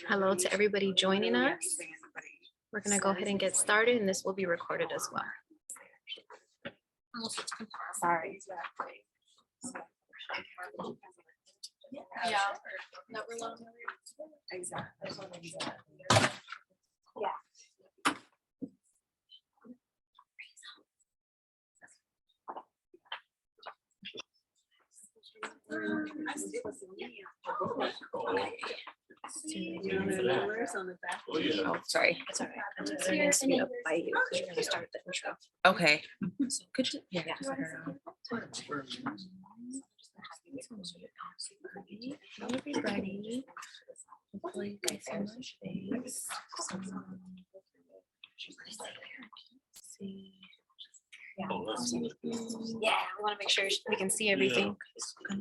Hello to everybody joining us. We're going to go ahead and get started, and this will be recorded as well. Sorry. Yeah. Never long. Exactly. Yeah. Oh, sorry. It's all right. I'm just going to speed up by you because you're going to start the intro. Okay. So could you? Yeah. Hello, everybody. Hopefully, you guys see my face. See. Yeah, we want to make sure we can see everything.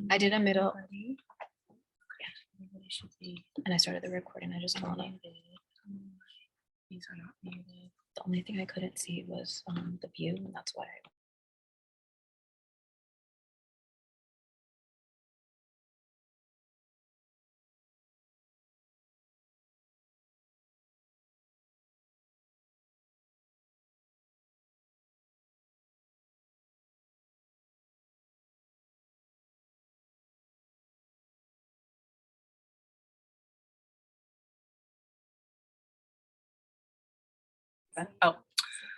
I did a middle. Yeah, everybody should be. And I started the recording. I just told them these are not muted. The only thing I couldn't see was the view, and that's why. Oh,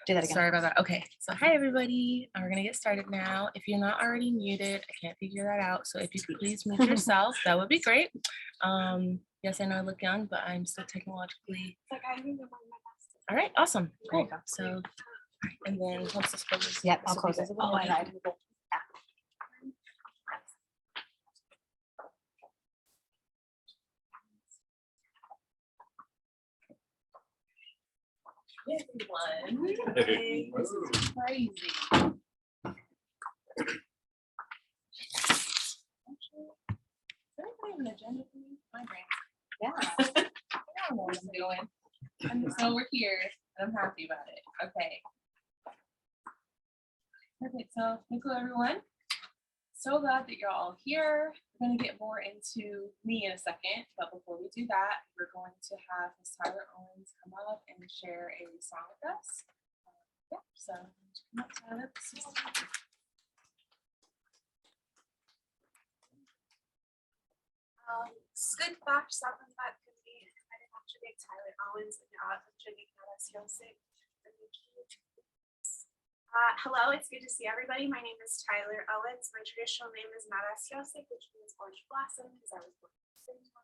Do that again. sorry about that. Okay, so hi everybody. We're gonna get started now. If you're not already muted, I can't figure that out. So if you could please mute yourself, that would be great. Yes, I know I look young, but I'm still technologically. All right, awesome. Cool. So, all right, and then once this closes. Yep, I'll close it. Oh, okay. Everyone. Hey, this is crazy. Does anybody have an agenda for me? My brain. Yeah. I don't know what I'm doing. So we're here, and I'm happy about it. Okay. Perfect. So thank you, everyone. So glad that you're all here. We're going to get more into me in a second, but before we do that, we're going to have Ms. Tyler Owens come up and share a song with us. Yeah, so come up, Tyler. Skid back something that could be attributed Tyler Owens and Yésah. Hello, it's good to see everybody. My name is Tyler Owens. My traditional name is Yésah, which means orange blossom because I was born in the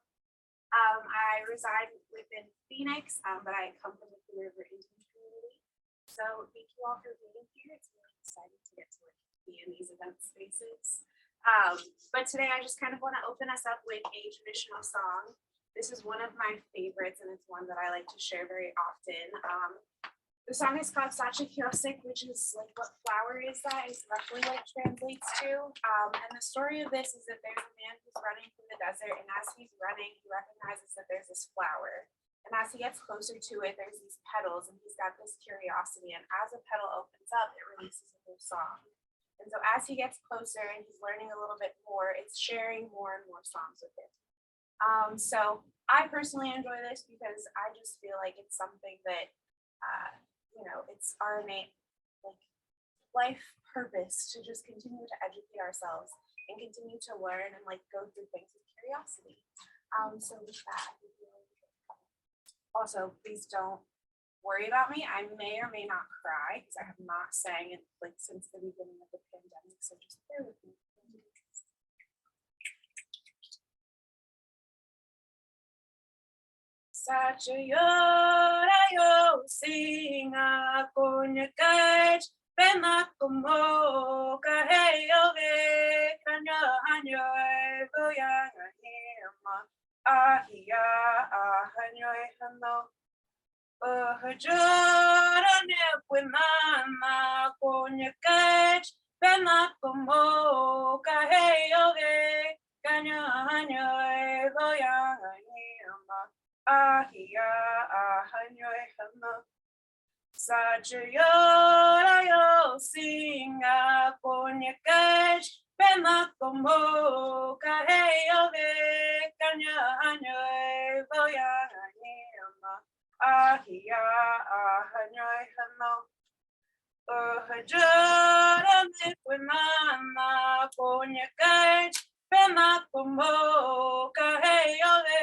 I reside within Phoenix, but I come from the River Indian community. So thank you all for being here. It's really exciting to get to be in these event spaces. But today I just kind of want to open us up with a traditional song. This is one of my favorites, and it's one that I like to share very often. The song is called Sacha Kiosik, which is like what flower is that is roughly what it translates to. And the story of this is that there's a man who's running from the desert, and as he's running, he recognizes that there's this flower. And as he gets closer to it, there's these petals, and he's got this curiosity. And as a petal opens up, it releases a new song. And so as he gets closer and he's learning a little bit more, it's sharing more and more songs with him. So I personally enjoy this because I just feel like it's something that, it's our innate life purpose to just continue to educate ourselves and continue to learn and go through things with curiosity. So with that, also please don't worry about me. I may or may not cry because I have not sang it since the beginning of the pandemic. So just bear with me. Sacha llora, yo singa con el cach, pena como caello ve, caña año, voy a hima, ahia, año, hano. Llora, ne pues mama con el cach, pena como caello ve, caña año, voy a hima. Ahia, ahanyo, hano. Sacha llora, yo singa con el cach, pena como caeo de caña año voy a llama ahia año no hajara me puena coña cae pena como caeo de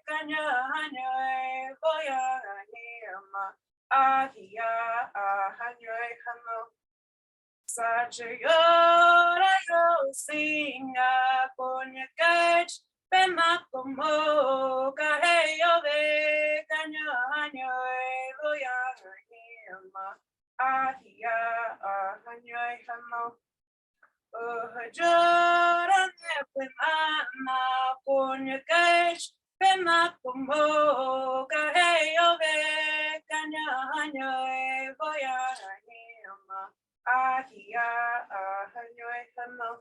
caña año voy a llama ahia año no Sajayora yo singa coña cach pema como caeo de cañaño voy a llama ahia año hamo hajara ne pema coña cach pema como caeo de cañaño voy a llama ahia año hamo.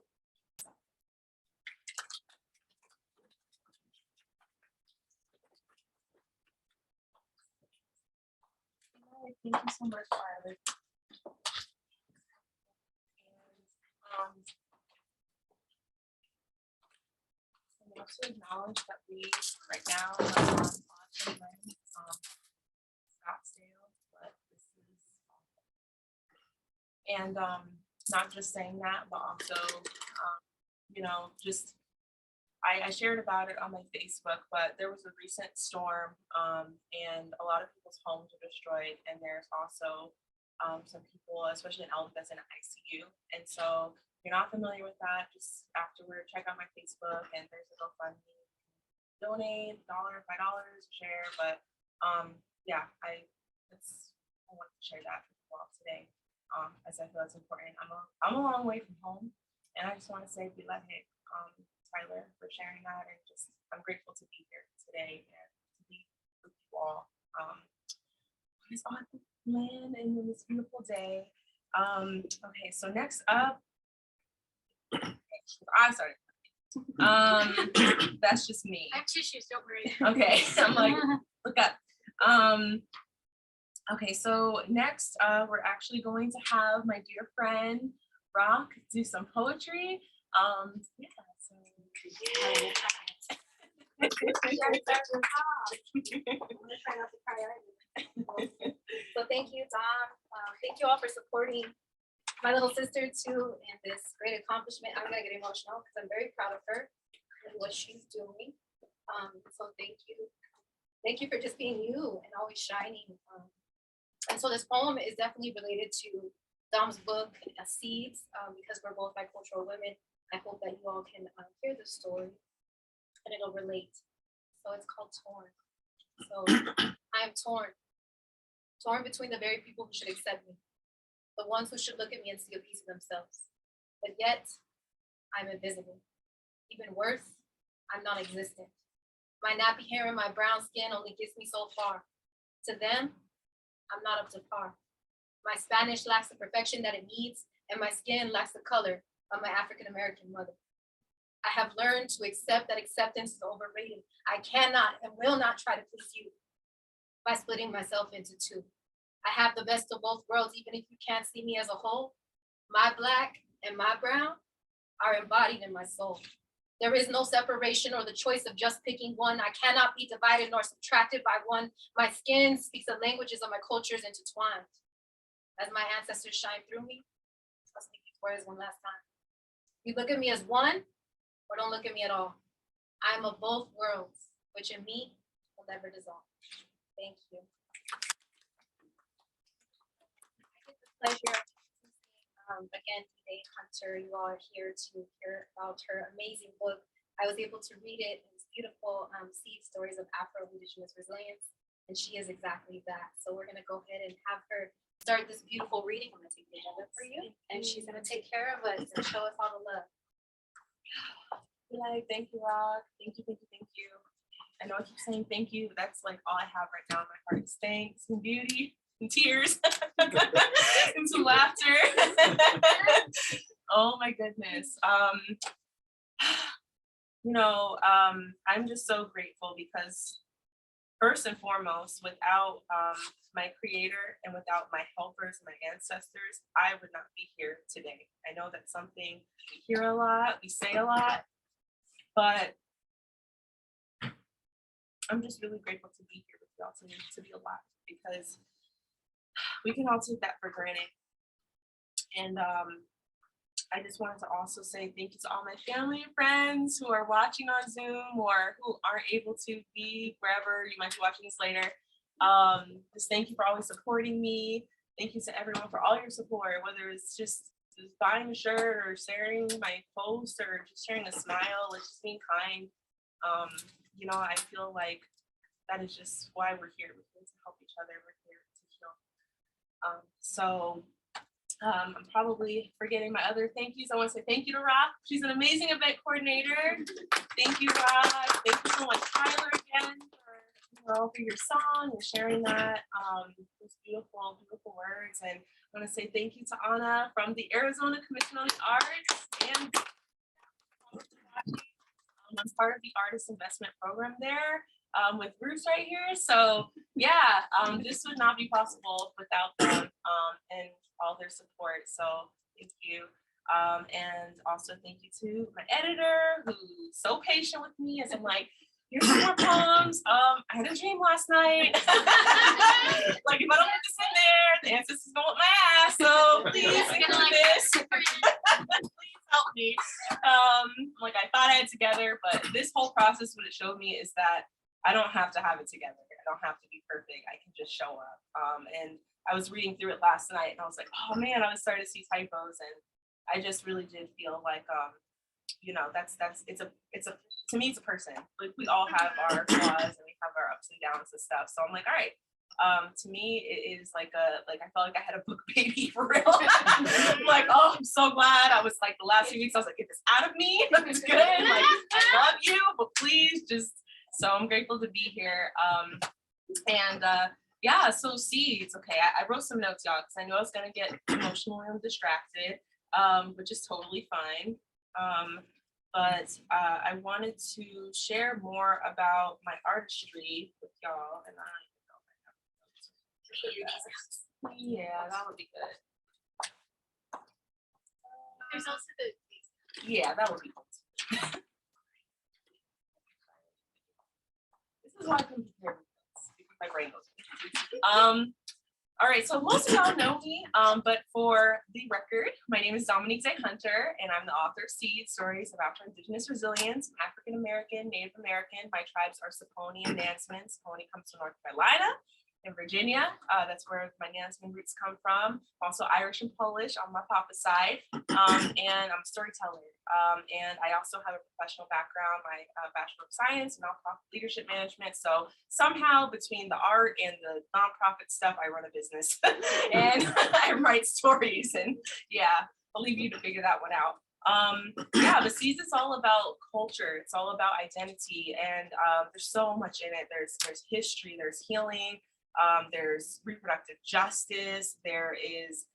Thank you so much, Tyler. And I want to acknowledge that we right now are on Austin Lane, Scottsdale, but this is and not just saying that, but also you know, just I shared about it on my Facebook, but there was a recent storm and a lot of people's homes were destroyed. And there's also some people, especially in Elton, that's in ICU. And so if you're not familiar with that, just afterward, check out my Facebook and there's a GoFundMe. Donate $1, $5, share. But yeah, I wanted to share that with you all today as I feel it's important. I'm a long way from home. And I just want to say, be let hit. Tyler, for sharing that, and just I'm grateful to be here today and to be with you all on this awesome land and in this beautiful day. Okay, so next up, I started. That's just me. I have tissues, don't worry. Okay, I'm like, look up. Okay, so next we're actually going to have my dear friend Rock do some poetry. Yeah, so So thank you, Dom. Thank you all for supporting my little sister too in this great accomplishment. I'm gonna get emotional because I'm very proud of her and what she's doing. So thank you. Thank you for just being you and always shining. And so this poem is definitely related to Dom's book, Seeds, because we're both bicultural women. I hope that you all can hear the story and it'll relate. So it's called Torn. So I am torn between the very people who should accept me, the ones who should look at me and see a piece of themselves. But yet, I'm invisible. Even worse, I'm non-existent. My nappy hair and my brown skin only gets me so far. To them, I'm not up to par. My Spanish lacks the perfection that it needs, and my skin lacks the color of my African-American mother. I have learned to accept that acceptance is overrated. I cannot and will not try to please you by splitting myself into two. I have the best of both worlds, even if you can't see me as a whole. My black and my brown are embodied in my soul. There is no separation or the choice of just picking one. I cannot be divided nor subtracted by one. My skin speaks the languages of my cultures intertwined. As my ancestors shine through me, I'll speak these words one last time. You look at me as one, or don't look at me at all. I am of both worlds, which in me will never dissolve. Thank you. I get the pleasure of again, Daye Hunter. You all are here to hear about her amazing book. I was able to read it. It's beautiful, Seed Stories of Afro-Indigenous Resilience, and she is exactly that. So we're gonna go ahead and have her start this beautiful reading. I'm gonna take the agenda for you, and she's gonna take care of us and show us all the love. Like, thank you, Rock. Thank you, thank you, thank you. I know I keep saying thank you. That's like all I have right now in my heart is thanks and beauty and tears and some laughter. Oh my goodness. You know, I'm just so grateful because first and foremost, without my creator and without my helpers, my ancestors, I would not be here today. I know that's something we hear a lot, we say a lot, but I'm just really grateful to be here with y'all, to be alive, because we can all take that for granted. And I just wanted to also say thank you to all my family and friends who are watching on Zoom or who aren't able to be wherever you might be watching this later. Just thank you for always supporting me. Thank you to everyone for all your support, whether it's just buying a shirt or sharing my post or just sharing a smile, or just being kind. You know, I feel like that is just why we're here. We're here to help each other. We're here to heal. I'm probably forgetting my other thank yous. I want to say thank you to Rock. She's an amazing event coordinator. Thank you, Rock. Thank you so much, Tyler, again, for your song and sharing that. Those beautiful, beautiful words. And I want to say thank you to Anna from the Arizona Commission on the Arts. And I'm part of the Artist Investment Program there with Bruce right here. So yeah, this would not be possible without them and all their support. So thank you. And also thank you to my editor, who's so patient with me as I'm like, here's some more poems. I had a dream last night. Like if I don't put this in there, the ancestors don't want my ass. So please include this. Please help me. Like I thought I had together, but this whole process, what it showed me is that I don't have to have it together. I don't have to be perfect. I can just show up. And I was reading through it last night and I was like, oh man, I was starting to see typos, and I just really did feel like, you know, to me, it's a person. Like we all have our flaws and we have our ups and downs and stuff. So I'm like, all right. To me, it is like I felt like I had a book baby for real. I'm like, oh, I'm so glad. I was like the last few weeks, I was like, get this out of me. It's good. Like I love you, but please just. So I'm grateful to be here. Yeah, so seeds. Okay, I wrote some notes, y'all, because I knew I was gonna get emotional and distracted, which is totally fine. But I wanted to share more about my artistry with y'all, and yeah, that would be good. There's also the Yeah, that would be good. This is why I can prepare because my brain goes. All right, so most of y'all know me, but for the record, my name is Dominique Daye Hunter, and I'm the author of Seeds, Stories of Afro-Indigenous Resilience. I'm African-American, Native American. My tribes are Saponi and Nansemond. Saponi comes from North Carolina and Virginia. That's where my Nansemond roots come from. I'm also Irish and Polish on my papa's side, and I'm a storyteller. And I also have a professional background, my Bachelor of Science in Nonprofit Leadership Management. So somehow between the art and the nonprofit stuff, I run a business and I write stories. And yeah, I'll leave you to figure that one out. Yeah, the Seeds is all about culture. It's all about identity, and there's so much in it. There's history, there's healing, there's reproductive justice, there's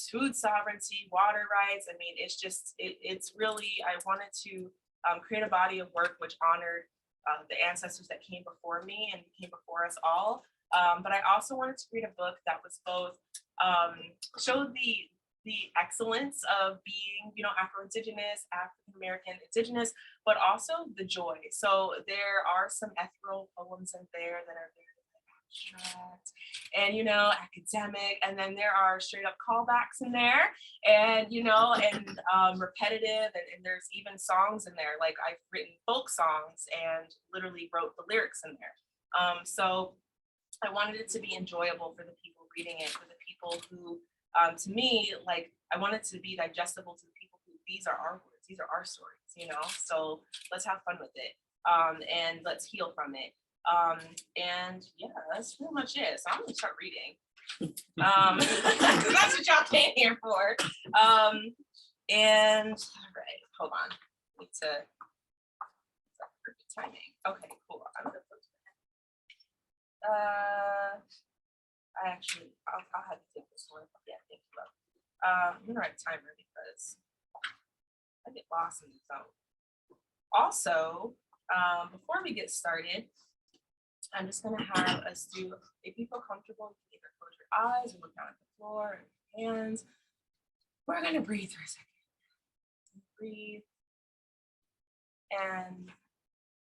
food sovereignty, water rights. I mean, it's just, it's really, I wanted to create a body of work which honored the ancestors that came before me and came before us all. But I also wanted to create a book that was both, showed the excellence of being, you know, Afro-Indigenous, African-American, Indigenous, but also the joy. So there are some ethereal poems in there that are very abstract and, you know, academic, and then there are straight up callbacks in there, and, you know, and repetitive, and there's even songs in there. Like I've written folk songs and literally wrote the lyrics in there. So I wanted it to be enjoyable for the people reading it, for the people who, to me, like I want it to be digestible to the people who, these are our words, these are our stories, you know, so let's have fun with it, and let's heal from it. And yeah, that's pretty much it. So I'm gonna start reading. Because that's what y'all came here for. And all right, hold on. Need to perfect timing. Okay, cool. I'm gonna put I'll have to take this one. Yeah, thank you. I'm gonna write a timer because I get lost in the zone. Also, before we get started, I'm just gonna have us do, if you feel comfortable, you can either close your eyes or look down at the floor and your hands. We're gonna breathe for a second. Breathe. And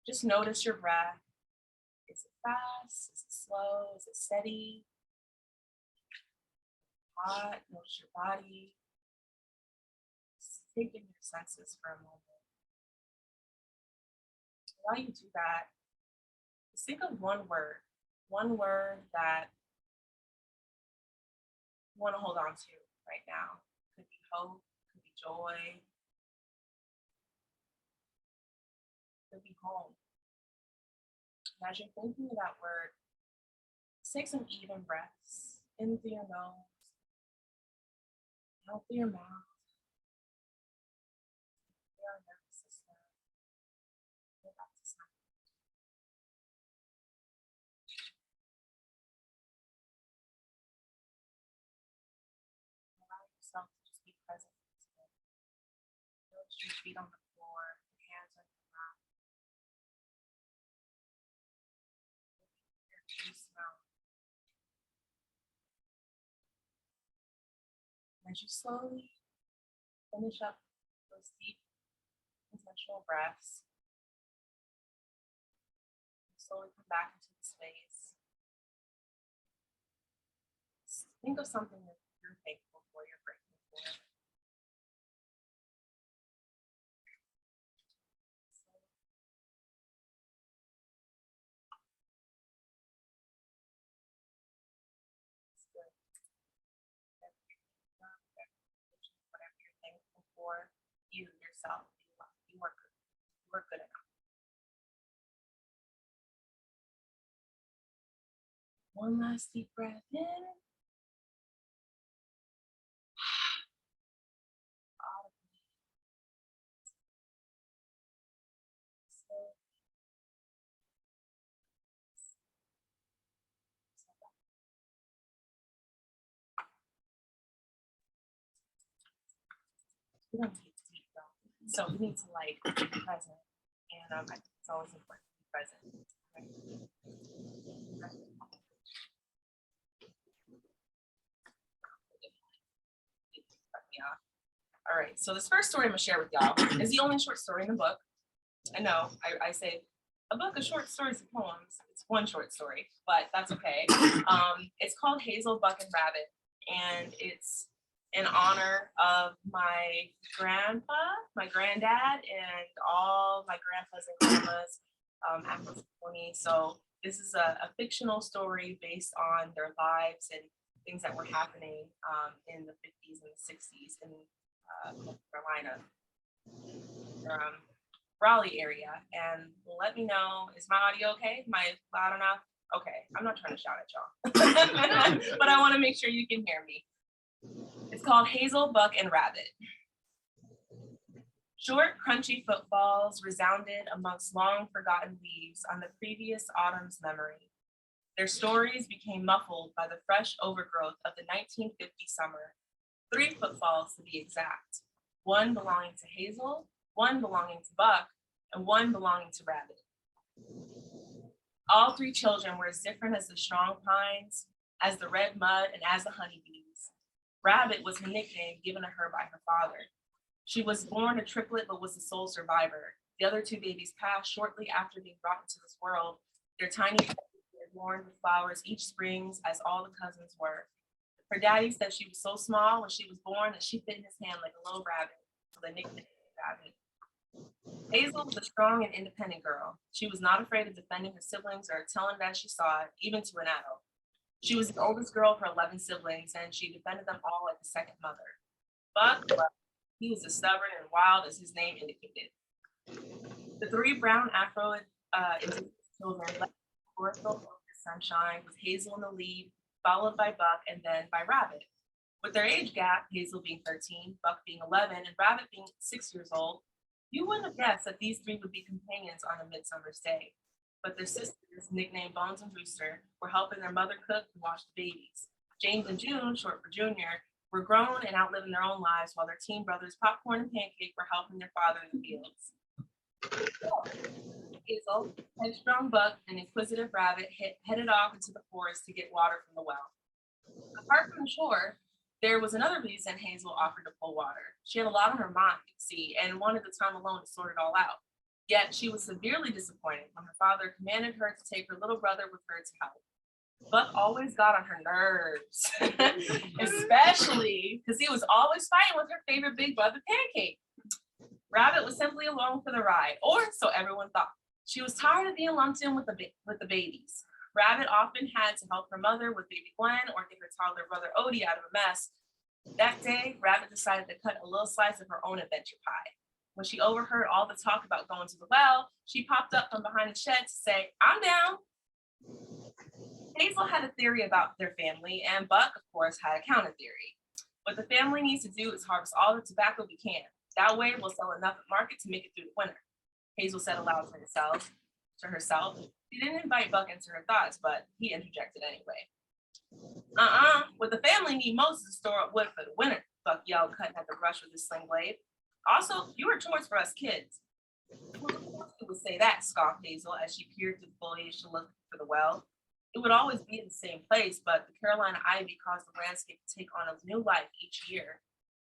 just notice your breath. Is it fast? Is it slow? Is it steady? Hot? Notice your body. Just take in your senses for a moment. While you do that, just think of one word that you want to hold on to right now. Could be hope, could be joy, could be home. And as you're thinking of that word, just take some even breaths in through your nose, out through your mouth, through your nervous system. Go back to sleep. Allow yourself to just be present. Notice your feet on the floor, your hands on your lap. Your true smell. As you slowly finish up those deep intentional breaths, slowly come back into the space. Think of something that you're thankful for, you're grateful for. It's good. Whatever you're thankful for, you yourself, you are good. You are good enough. One last deep breath in. We don't need to speak though. So we need to like be present. And I think it's always important to be present. Yeah. All right, so this first story I'm gonna share with y'all is the only short story in the book. I know, I say a book of short stories and poems. It's one short story, but that's okay. It's called Hazel, Buck, and Rabbit, and it's in honor of my grandpa, my granddad, and all my grandpas and grandmas, Afro Chicana. So this is a fictional story based on their lives and things that were happening in the 50s and the 60s in North Carolina, Raleigh area. And let me know, is my audio okay? Am I loud enough? Okay, I'm not trying to shout at y'all, but I want to make sure you can hear me. It's called Hazel, Buck, and Rabbit. Short, crunchy footfalls resounded amongst long forgotten leaves on the previous autumn's memory. Their stories became muffled by the fresh overgrowth of the 1950 summer. 3 footfalls to be exact. One belonging to Hazel, one belonging to Buck, and one belonging to Rabbit. All 3 children were as different as the strong pines, as the red mud, and as the honeybees. Rabbit was the nickname given to her by her father. She was born a triplet, but was the sole survivor. The other 2 babies passed shortly after being brought into this world. Their tiny babies were adorned with flowers each spring, as all the cousins were. Her daddy said she was so small when she was born that she fit in his hand like a little rabbit, so they nicknamed her Rabbit. Hazel was a strong and independent girl. She was not afraid of defending her siblings or telling them as she saw it, even to an adult. She was the oldest girl of her 11 siblings, and she defended them all like a second mother. Buck, he was as stubborn and wild as his name indicated. The 3 brown Afro-Indigenous children left the chlorophyll over the sunshine, with Hazel in the lead, followed by Buck, and then by Rabbit. With their age gap, Hazel being 13, Buck being 11, and Rabbit being 6 years old, you wouldn't have guessed that these 3 would be companions on a midsummer's day. But their sisters, nicknamed Bones and Rooster, were helping their mother cook and wash the babies. James and June, short for Junior, were grown and outliving their own lives, while their teen brothers, Popcorn and Pancake, were helping their father in the fields. Hazel, headstrong Buck, and inquisitive Rabbit headed off into the forest to get water from the well. Apart from the shore, there was another reason Hazel offered to pull water. She had a lot on her mind, see, and wanted the time alone to sort it all out. Yet she was severely disappointed when her father commanded her to take her little brother with her to help. Buck always got on her nerves, especially because he was always fighting with her favorite big brother, Pancake. Rabbit was simply along for the ride, or so everyone thought. She was tired of being lumped in with the babies. Rabbit often had to help her mother with baby Gwen or get her toddler brother Odie out of a mess. That day, Rabbit decided to cut a little slice of her own adventure pie. When she overheard all the talk about going to the well, she popped up from behind the shed to say, "I'm down." Hazel had a theory about their family, and Buck, of course, had a counter theory. What the family needs to do is harvest all the tobacco we can. That way, we'll sell enough at market to make it through the winter, Hazel said aloud to herself. She didn't invite Buck into her thoughts, but he interjected anyway. What the family need most is to store up wood for the winter, Buck yelled, cutting at the brush with his sling blade. Also, fewer chores for us kids. Well, of course it would say that, scoffed Hazel as she peered through the foliage to look for the well. It would always be in the same place, but the Carolina ivy caused the landscape to take on a new life each year.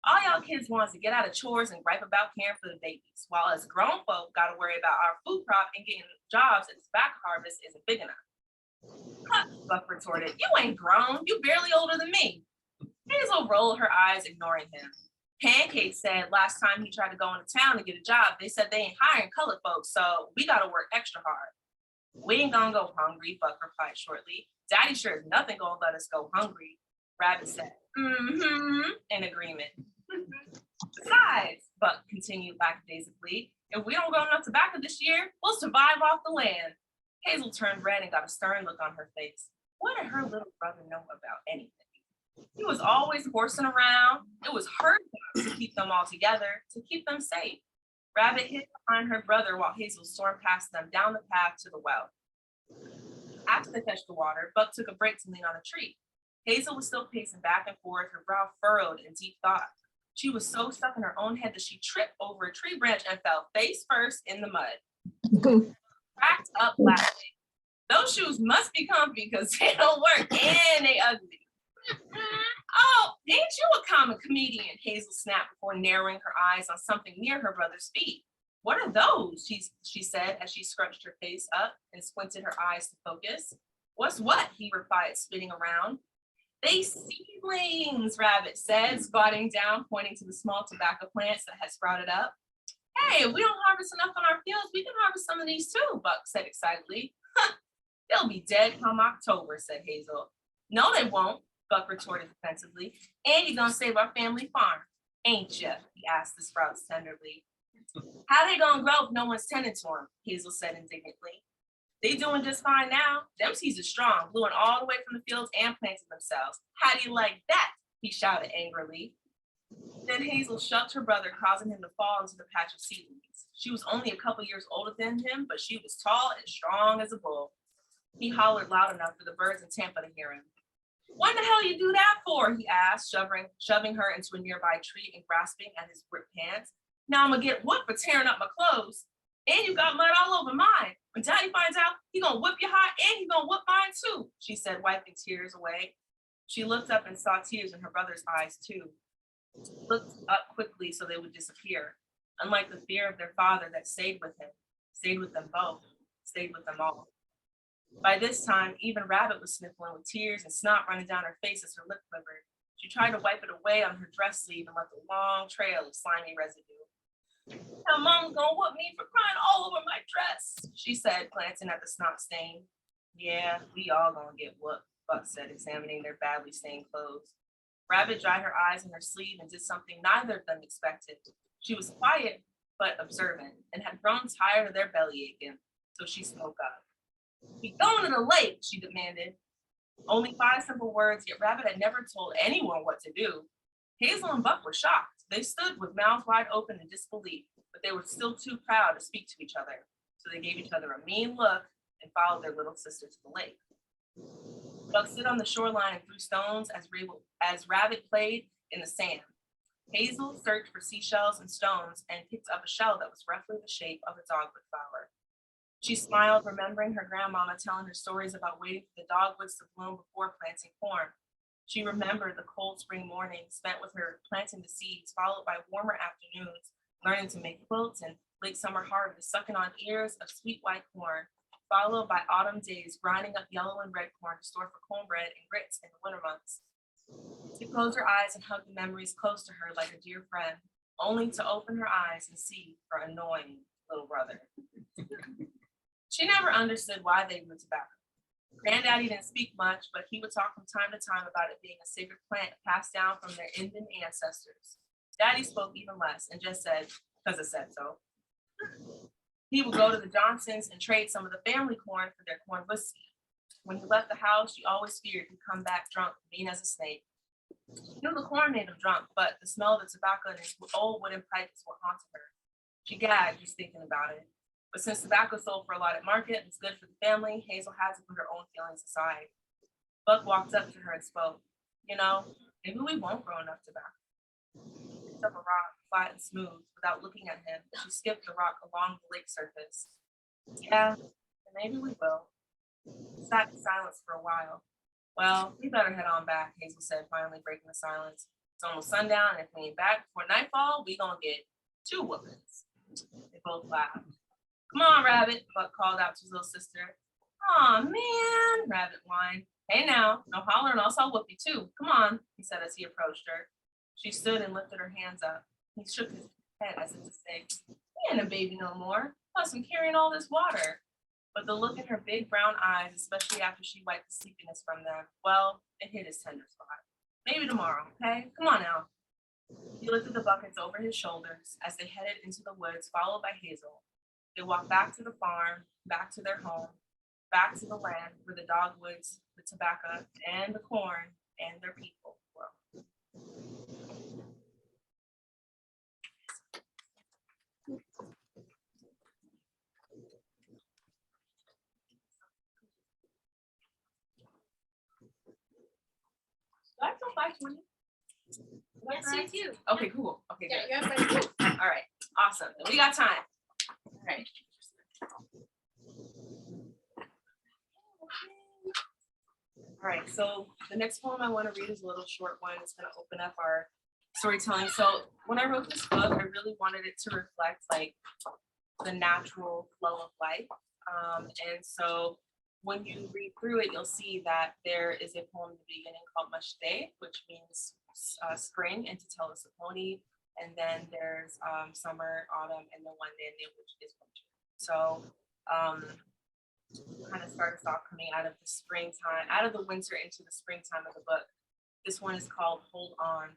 All y'all kids wants to get out of chores and gripe about caring for the babies, while us grown folk got to worry about our food crop and getting jobs at the tobacco harvest isn't big enough. Buck retorted, "You ain't grown. You barely older than me." Hazel rolled her eyes, ignoring him. Pancake said last time he tried to go into town to get a job, they said they ain't hiring colored folks, so we got to work extra hard. "We ain't gonna go hungry," Buck replied shortly. "Daddy sure is nothing gonna let us go hungry," Rabbit said, in agreement. "Besides," Buck continued lackadaisically, "if we don't grow enough tobacco this year, we'll survive off the land." Hazel turned red and got a stern look on her face. What did her little brother know about anything? He was always horsing around. It was her job to keep them all together, to keep them safe. Rabbit hid behind her brother while Hazel stormed past them down the path to the well. After they fetched the water, Buck took a break to lean on a tree. Hazel was still pacing back and forth, her brow furrowed in deep thought. She was so stuck in her own head that she tripped over a tree branch and fell face first in the mud. Cracked up laughing. "Those shoes must be comfy because they don't work and they ugly." "Oh, ain't you a comic comedian?" Hazel snapped before narrowing her eyes on something near her brother's feet. "What are those?" she said as she scrunched her face up and squinted her eyes to focus. "What's what?" he replied, spinning around. "They seedlings," Rabbit said, squatting down, pointing to the small tobacco plants that had sprouted up. "Hey, if we don't harvest enough on our fields, we can harvest some of these too," Buck said excitedly. "They'll be dead come October," said Hazel. "No, they won't," Buck retorted defensively. "And you're gonna save our family farm, ain't ya?" he asked the sprouts tenderly. "How they gonna grow if no one's tending to them?" Hazel said indignantly. "They doing just fine now. Them seeds are strong, blew in all the way from the fields and planted themselves. How do you like that?" he shouted angrily. Then Hazel shoved her brother, causing him to fall into the patch of seedlings. She was only a couple years older than him, but she was tall and strong as a bull. He hollered loud enough for the birds in Tampa to hear him. "What the hell you do that for?" he asked, shoving her into a nearby tree and grasping at his ripped pants. "Now I'm gonna get whooped for tearing up my clothes. And you got mud all over mine. When Daddy finds out, he gonna whip you hot and he gonna whip mine too," she said, wiping tears away. She looked up and saw tears in her brother's eyes too. She looked up quickly so they would disappear. Unlike the fear of their father that stayed with him, stayed with them both, stayed with them all. By this time, even Rabbit was sniffling with tears and snot running down her face as her lip quivered. She tried to wipe it away on her dress sleeve and left a long trail of slimy residue. "Now Mom's gonna whoop me for crying all over my dress," she said, glancing at the snot stain. "Yeah, we all gonna get whooped," Buck said, examining their badly stained clothes. Rabbit dried her eyes on her sleeve and did something neither of them expected. She was quiet but observant and had grown tired of their belly aching, so she spoke up. "We going to the lake," she demanded. Only 5 simple words, yet Rabbit had never told anyone what to do. Hazel and Buck were shocked. They stood with mouths wide open in disbelief, but they were still too proud to speak to each other. So they gave each other a mean look and followed their little sister to the lake. Buck stood on the shoreline and threw stones as Rabbit played in the sand. Hazel searched for seashells and stones and picked up a shell that was roughly the shape of a dogwood flower. She smiled, remembering her grandmama telling her stories about waiting for the dogwoods to bloom before planting corn. She remembered the cold spring mornings spent with her planting the seeds, followed by warmer afternoons, learning to make quilts, and late summer harvest, sucking on ears of sweet white corn, followed by autumn days, grinding up yellow and red corn to store for cornbread and grits in the winter months. She closed her eyes and hugged the memories close to her like a dear friend, only to open her eyes and see her annoying little brother. She never understood why they grew tobacco. Granddaddy didn't speak much, but he would talk from time to time about it being a sacred plant passed down from their Indian ancestors. Daddy spoke even less and just said, because it said so. He would go to the Johnsons and trade some of the family corn for their corn whiskey. When he left the house, she always feared he'd come back drunk, mean as a snake. She knew the corn made him drunk, but the smell of the tobacco in his old wooden pipes what haunted her. She gagged just thinking about it. But since tobacco sold for a lot at market and was good for the family, Hazel had to put her own feelings aside. Buck walked up to her and spoke. You know, maybe we won't grow enough tobacco. She picked up a rock, flat and smooth, without looking at him. She skipped the rock along the lake surface. Yeah, and maybe we will. She sat in silence for a while. Well, we better head on back, Hazel said, finally breaking the silence. It's almost sundown, and if we ain't back before nightfall, we gonna get 2 whoopings. They both laughed. Come on, Rabbit, Buck called out to his little sister. Aw, man, Rabbit whined. Hey now, no hollering, else I'll whoop you too. Come on, he said as he approached her. She stood and lifted her hands up. He shook his head as if to say, he ain't a baby no more, plus I'm carrying all this water. But the look in her big brown eyes, especially after she wiped the sleepiness from them, well, it hit his tender spot. Maybe tomorrow, okay? Come on now. He lifted the buckets over his shoulders as they headed into the woods, followed by Hazel. They walked back to the farm, back to their home, back to the land where the dogwoods, the tobacco, and the corn, and their people grow. Do I have till 5:20? Yes, you do. Okay, cool. Okay, Yeah, good. you have my. All right, awesome. We got time. All right. All right, so the next poem I want to read is a little short one. It's going to open up our storytelling. So when I wrote this book, I really wanted it to reflect like the natural flow of life. And so when you read through it, you'll see that there is a poem in the beginning called Mashte, which means spring, and to tell a Saponi. And then there's summer, autumn, and the one day, which is winter. So kind of start us off coming out of the springtime, out of the winter into the springtime of the book. This one is called Hold On.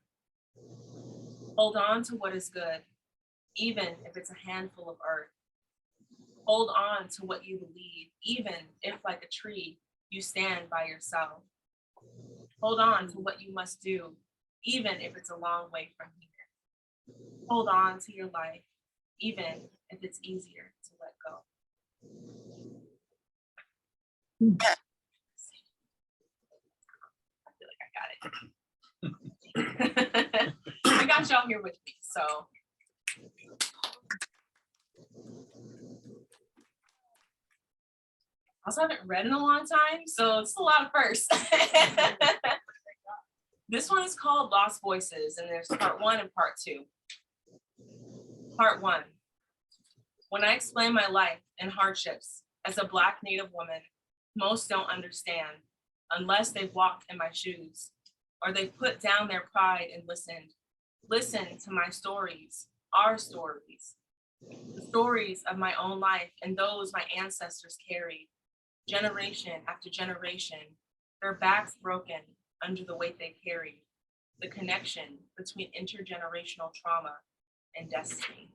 Hold on to what is good, even if it's a handful of earth. Hold on to what you believe, even if, like a tree, you stand by yourself. Hold on to what you must do, even if it's a long way from here. Hold on to your life, even if it's easier to let go. I feel like I got it. I got y'all here with me, so. I also haven't read in a long time, so it's a lot of firsts. This one is called Lost Voices, and there's part 1 and part 2. Part 1. When I explain my life and hardships as a Black Native woman, most don't understand unless they've walked in my shoes or they've put down their pride and listened. Listen to my stories, our stories, the stories of my own life and those my ancestors carried. Generation after generation, their backs broken under the weight they carried, the connection between intergenerational trauma and destiny.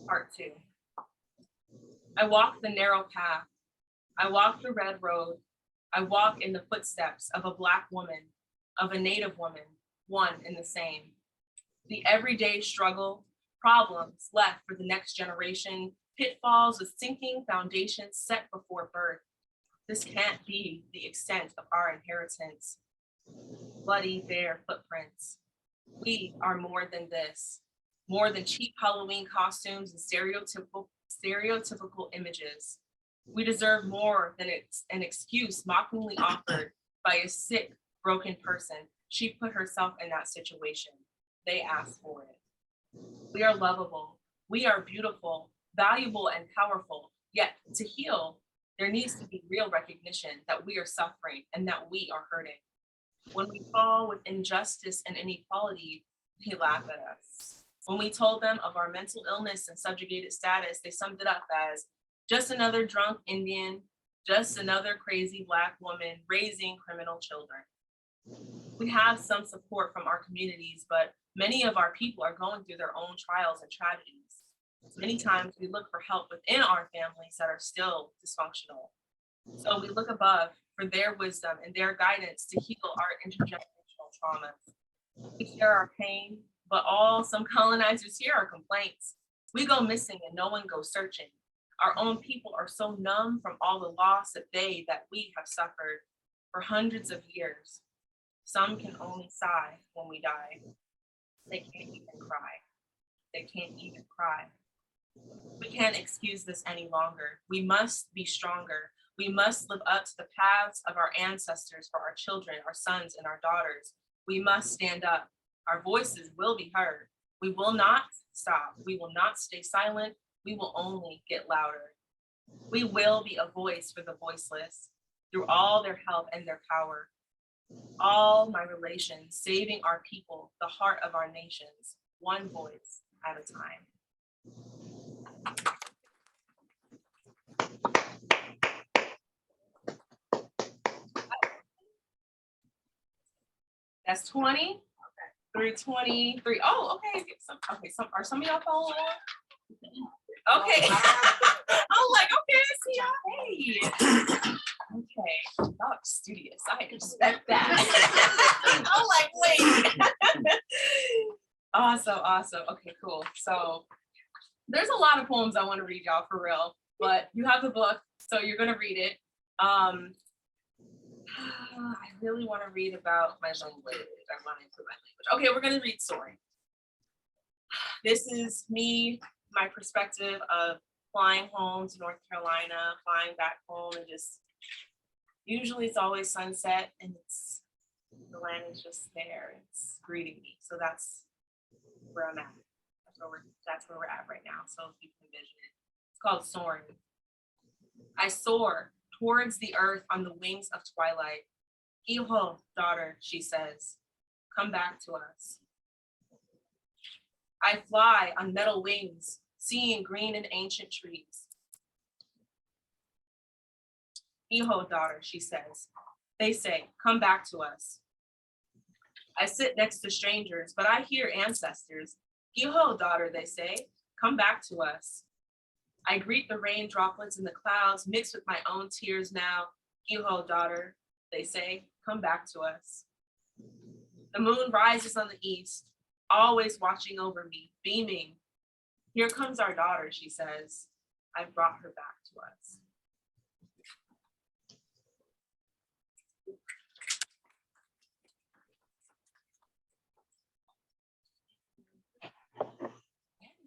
Part 2. I walk the narrow path. I walk the red road. I walk in the footsteps of a Black woman, of a Native woman, one and the same. The everyday struggle, problems left for the next generation, pitfalls of sinking foundations set before birth. This can't be the extent of our inheritance. Bloody, bare footprints. We are more than this, more than cheap Halloween costumes and stereotypical stereotypical images. We deserve more than an excuse mockingly offered by a sick, broken person. She put herself in that situation. They asked for it. We are lovable. We are beautiful, valuable, and powerful. Yet to heal, there needs to be real recognition that we are suffering and that we are hurting. When we fall with injustice and inequality, they laugh at us. When we told them of our mental illness and subjugated status, they summed it up as just another drunk Indian, just another crazy Black woman raising criminal children. We have some support from our communities, but many of our people are going through their own trials and tragedies. Many times we look for help within our families that are still dysfunctional. So we look above for their wisdom and their guidance to heal our intergenerational traumas. We share our pain, but all some colonizers hear our complaints. We go missing and no one goes searching. Our own people are so numb from all the loss that we have suffered for hundreds of years. Some can only sigh when we die. They can't even cry. They can't even cry. We can't excuse this any longer. We must be stronger. We must live up to the paths of our ancestors for our children, our sons, and our daughters. We must stand up. Our voices will be heard. We will not stop. We will not stay silent. We will only get louder. We will be a voice for the voiceless through all their help and their power. All my relations, saving our people, the heart of our nations, one voice at a time. That's 20 through 23. Oh, okay. Are some of y'all following along? Okay. I'm like, okay, I see y'all. Hey. Okay. Y'all are studious. I expect that. I'm like, wait. Awesome. Okay, cool. So there's a lot of poems I want to read y'all for real, but you have the book, so you're gonna read it. I really want to read about my language. I want to include my language. Okay, we're gonna read story. This is me, my perspective of flying home to North Carolina, flying back home, and just usually it's always sunset and the land is just there. It's greeting me. So that's where I'm at. That's where we're at right now. So if you can envision it. It's called soaring. I soar towards the earth on the wings of twilight. Iho, daughter, she says, come back to us. I fly on metal wings, seeing green and ancient trees. Iho, daughter, she says. They say, come back to us. I sit next to strangers, but I hear ancestors. Iho, daughter, they say, come back to us. I greet the rain droplets in the clouds, mixed with my own tears now. Iho, daughter, they say, come back to us. The moon rises on the east, always watching over me, beaming. Here comes our daughter, she says. I brought her back to us.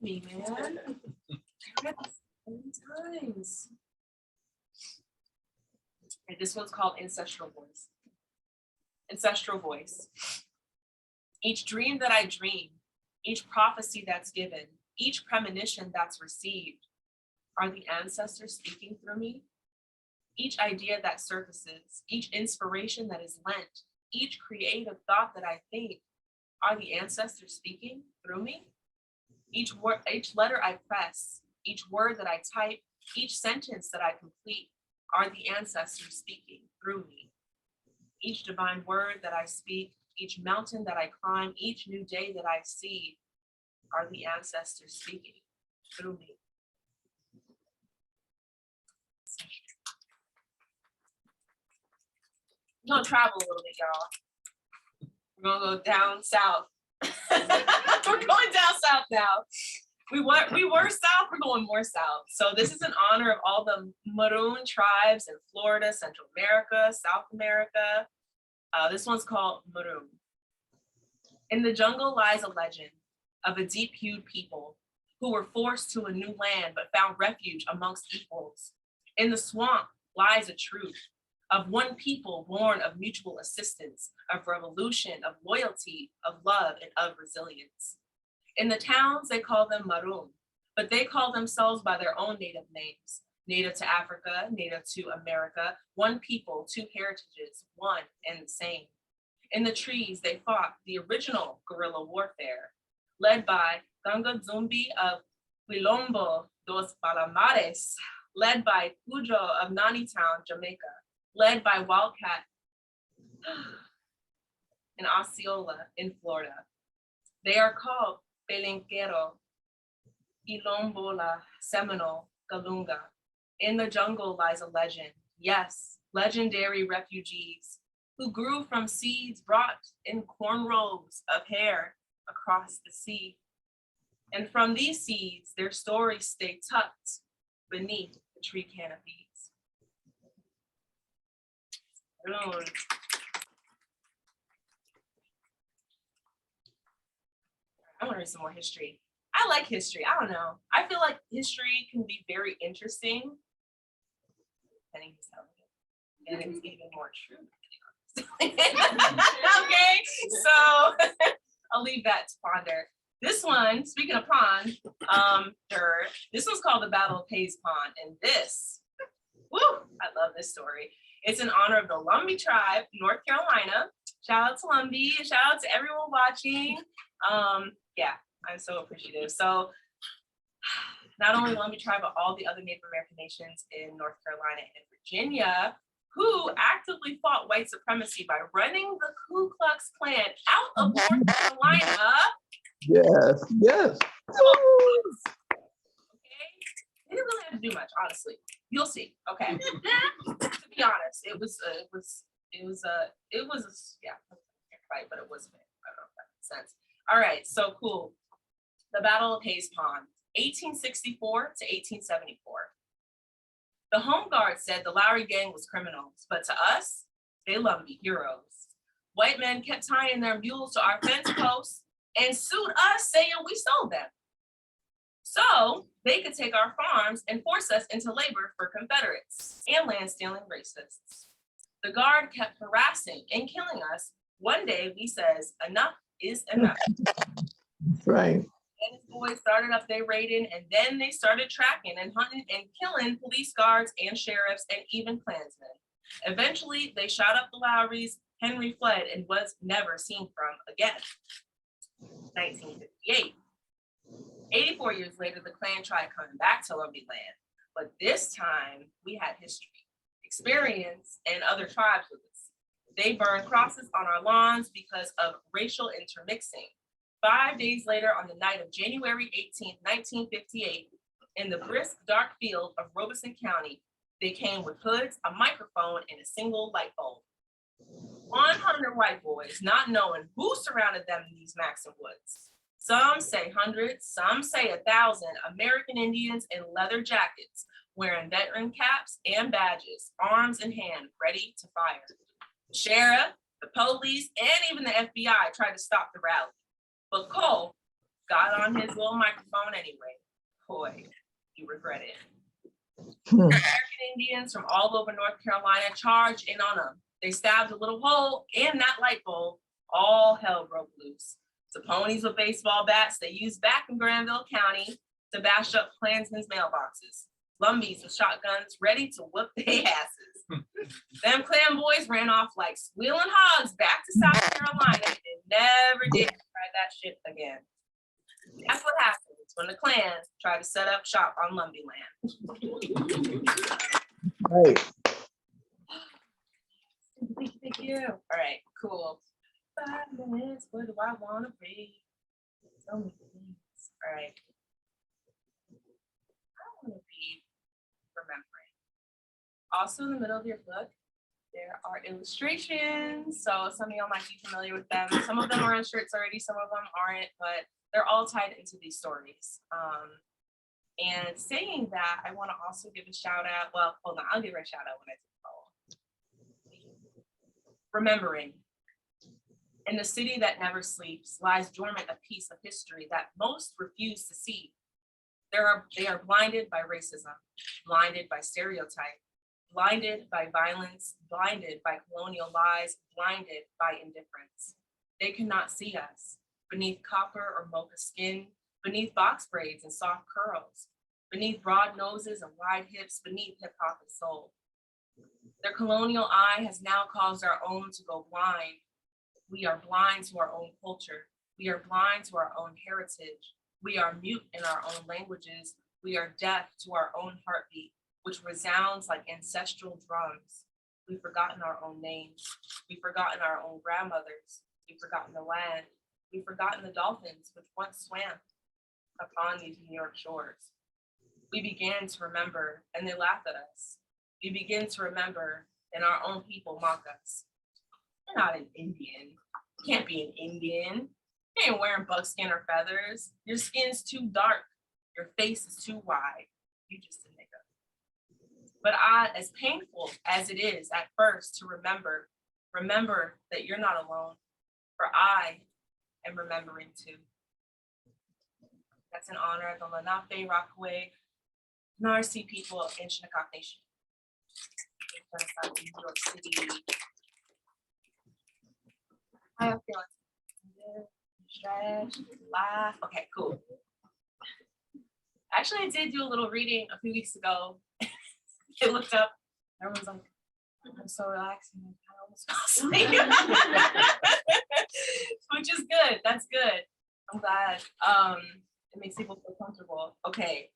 Me, man. I read this many times. Okay, this one's called Ancestral Voice. Ancestral Voice. Each dream that I dream, each prophecy that's given, each premonition that's received, are the ancestors speaking through me? Each idea that surfaces, each inspiration that is lent, each creative thought that I think, are the ancestors speaking through me? Each letter I press, each word that I type, each sentence that I complete, are the ancestors speaking through me. Each divine word that I speak, each mountain that I climb, each new day that I see, are the ancestors speaking through me. We're gonna travel a little bit, y'all. We're gonna go down south. We're going down south now. We were south, we're going more south. So this is in honor of all the Maroon tribes in Florida, Central America, South America. This one's called Maroon. In the jungle lies a legend of a deep-hued people, who were forced to a new land but found refuge amongst equals. In the swamp lies a truth of one people born of mutual assistance, of revolution, of loyalty, of love, and of resilience. In the towns, they call them Maroon, but they call themselves by their own native names. Native to Africa, native to America, one people, two heritages, one and the same. In the trees, they fought the original guerrilla warfare, led by Ganga Zumbi of Quilombo dos Palamares, led by Cujo of Nani Town, Jamaica, led by Wildcat in Osceola in Florida. They are called Pelenquero, Ilombola, Seminole, Galunga. In the jungle lies a legend, yes, legendary refugees who grew from seeds brought in cornrows of hair across the sea. And from these seeds, their stories stay tucked beneath the tree canopies. I want to read some more history. I like history. I don't know. I feel like history can be very interesting. And it's even more true. Okay, so I'll leave that to ponder. This one, speaking of pond, this one's called the Battle of Hayes Pond. And this, woo, I love this story. It's in honor of the Lumbee tribe, North Carolina. Shout out to Lumbee, shout out to everyone watching. Yeah, I'm so appreciative. So not only Lumbee tribe, but all the other Native American nations in North Carolina and Virginia who actively fought white supremacy by running the Ku Klux Klan out of North Carolina. Yes, yes. Okay, they didn't really have to do much, honestly. You'll see. Okay, to be honest, it was yeah, fight, but it wasn't. I don't know if that makes sense. All right, so cool. The Battle of Hayes Pond, 1864 to 1874. The Home Guard said the Lowry gang was criminals, but to us, they Lumbee heroes. White men kept tying their mules to our fence posts and sued us saying we sold them. So they could take our farms and force us into labor for Confederates and land-stealing racists. The Guard kept harassing and killing us. One day we says, enough is enough. That's right. And his boys started up their raiding, and then they started tracking and hunting and killing police guards and sheriffs and even Klansmen. Eventually, they shot up the Lowrys. Henry fled and was never seen from again. 1958. 84 years later, the Klan tried coming back to Lumbee land, but this time we had history, experience, and other tribes with us. They burned crosses on our lawns because of racial intermixing. 5 days later, on the night of January 18th, 1958, in the brisk, dark field of Robeson County, they came with hoods, a microphone, and a single light bulb. 100 white boys, not knowing who surrounded them in these Maxim woods. Some say hundreds, some say 1,000 American Indians in leather jackets, wearing veteran caps and badges, arms in hand, ready to fire. The sheriff, the police, and even the FBI tried to stop the rally. But Cole got on his little microphone anyway. Boy, he regretted it. American Indians from all over North Carolina charged in on them. They stabbed a little hole in that light bulb. All hell broke loose. Saponis with baseball bats they used back in Granville County to bash up Klansmen's mailboxes. Lumbees with shotguns ready to whoop their asses. Them Klan boys ran off like squealing hogs back to South Carolina and never did try that shit again. That's what happens when the Klan try to set up shop on Lumbee land. Right. Thank you. All right, cool. 5 minutes, where do I want to be? So many things. All right. I want to be remembering. Also in the middle of your book, there are illustrations. So some of y'all might be familiar with them. Some of them are on shirts already, some of them aren't, but they're all tied into these stories. And saying that, I want to also give a shout out. Well, hold on, I'll give her a shout out when I do the poem. Remembering. In the city that never sleeps lies dormant a piece of history that most refuse to see. They are blinded by racism, blinded by stereotype, blinded by violence, blinded by colonial lies, blinded by indifference. They cannot see us beneath copper or mocha skin, beneath box braids and soft curls, beneath broad noses and wide hips, beneath hip hop and soul. Their colonial eye has now caused our own to go blind. We are blind to our own culture. We are blind to our own heritage. We are mute in our own languages. We are deaf to our own heartbeat, which resounds like ancestral drums. We've forgotten our own names. We've forgotten our own grandmothers. We've forgotten the land. We've forgotten the dolphins which once swam upon these New York shores. We began to remember and they laugh at us. We begin to remember and our own people mock us. You're not an Indian. You can't be an Indian. You ain't wearing buckskin or feathers. Your skin's too dark. Your face is too wide. You just a nigga. But as painful as it is at first to remember that you're not alone, for I am remembering too. That's in honor of the Lenape, Rockaway, Narsi people in Shinnecock Nation. Genocide in New York City. I feel like stretch, laugh. Okay, cool. Actually, I did do a little reading a few weeks ago. It looked up. Everyone's like, I'm so relaxing. I almost fell asleep. Which is good. That's good. I'm glad. It makes people feel comfortable. Okay.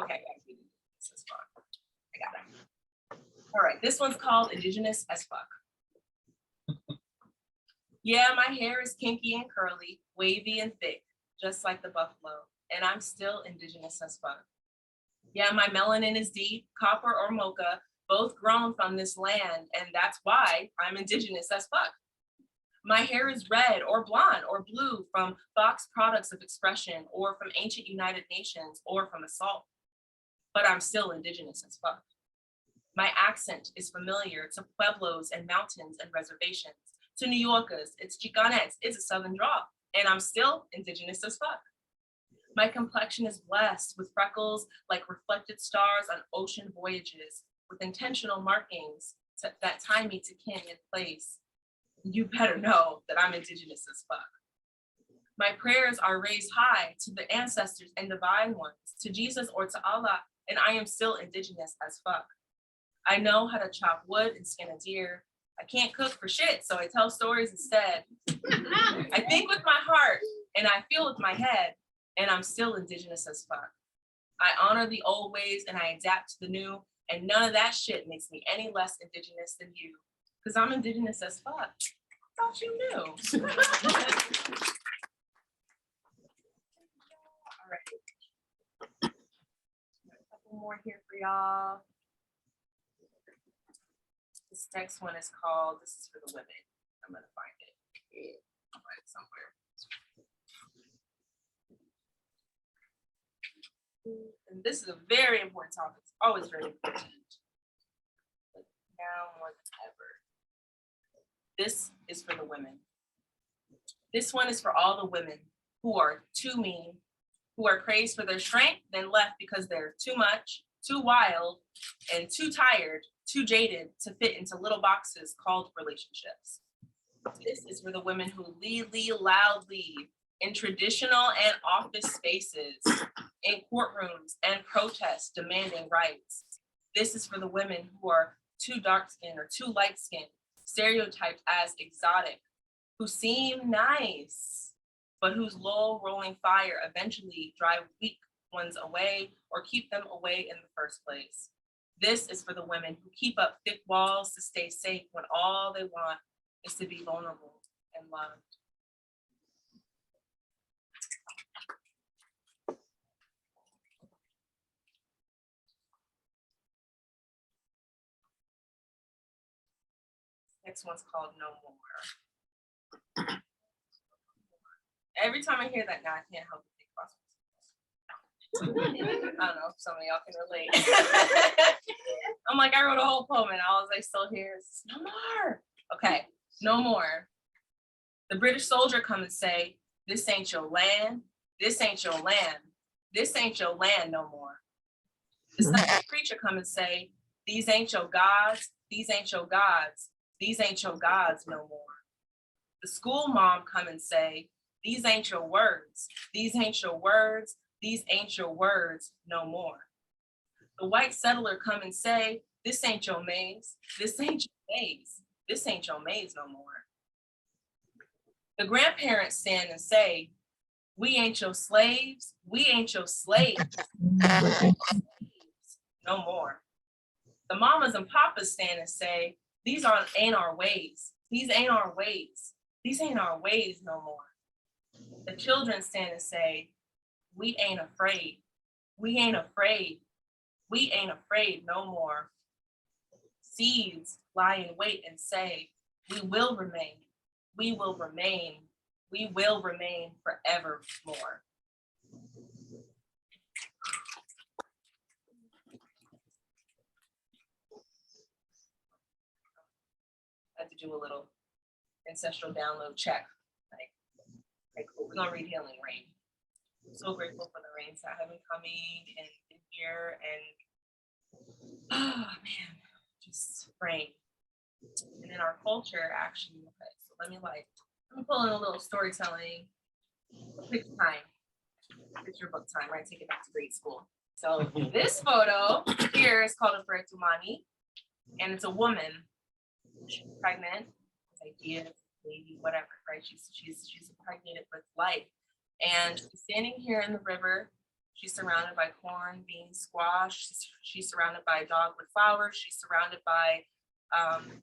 Okay. This is fun. I got it. All right. This one's called Indigenous as Fuck. Yeah, my hair is kinky and curly, wavy and thick, just like the buffalo, and I'm still indigenous as fuck. Yeah, my melanin is deep, copper or mocha, both grown from this land, and that's why I'm indigenous as fuck. My hair is red or blonde or blue from Fox products of expression or from ancient United Nations or from assault, but I'm still indigenous as fuck. My accent is familiar to pueblos and mountains and reservations. To New Yorkers, it's Chicanese, it's a Southern draw, and I'm still indigenous as fuck. My complexion is blessed with freckles like reflected stars on ocean voyages, with intentional markings that tie me to kin and place. You better know that I'm indigenous as fuck. My prayers are raised high to the ancestors and divine ones, to Jesus or to Allah, and I am still indigenous as fuck. I know how to chop wood and skin a deer. I can't cook for shit, so I tell stories instead. I think with my heart and I feel with my head, and I'm still indigenous as fuck. I honor the old ways and I adapt to the new, and none of that shit makes me any less indigenous than you, because I'm indigenous as fuck. Thought you knew. All right. A couple more here for y'all. This next one is called, this is for the women. I'm gonna find it. I'll find it somewhere. And this is a very important topic. It's always very important. But now more than ever. This is for the women. This one is for all the women who are too mean, who are praised for their strength, then left because they're too much, too wild, and too tired, too jaded to fit into little boxes called relationships. This is for the women who lead loudly in traditional and office spaces, in courtrooms and protests demanding rights. This is for the women who are too dark-skinned or too light-skinned, stereotyped as exotic, who seem nice, but whose low rolling fire eventually drive weak ones away or keep them away in the first place. This is for the women who keep up thick walls to stay safe when all they want is to be vulnerable and loved. Next one's called No More. Every time I hear that now, I can't help but think about something. I don't know if some of y'all can relate. I'm like, I wrote a whole poem and I was like, still here. It's no more. Okay, no more. The British soldier come and say, this ain't your land. this ain't your land. This ain't your land no more. The Sunday preacher come and say, these ain't your gods, these ain't your gods, these ain't your gods no more. The school mom come and say, these ain't your words, these ain't your words, these ain't your words no more. The white settler come and say, this ain't your maze, this ain't your maze, this ain't your maze no more. The grandparents stand and say, we ain't your slaves, we ain't your slaves no more. The mamas and papas stand and say, these ain't our ways, these ain't our ways, these ain't our ways no more. The children stand and say, we ain't afraid, we ain't afraid, we ain't afraid no more. Seeds lie in wait and say, we will remain, we will remain, we will remain forevermore. I had to do a little ancestral download check. Like, okay, cool. We're gonna read Healing Rain. I'm so grateful for the rains that have been coming and in here, and oh man, just rain. And in our culture, actually, okay, so let me pull in a little storytelling. Picture time. Picture book time, right? Take it back to grade school. So this photo here is called a Fretumani, and it's a woman. She's pregnant, idea, baby, whatever, right? She's impregnated with life. And she's standing here in the river. She's surrounded by corn, beans, squash. She's surrounded by a dog with flowers. She's surrounded by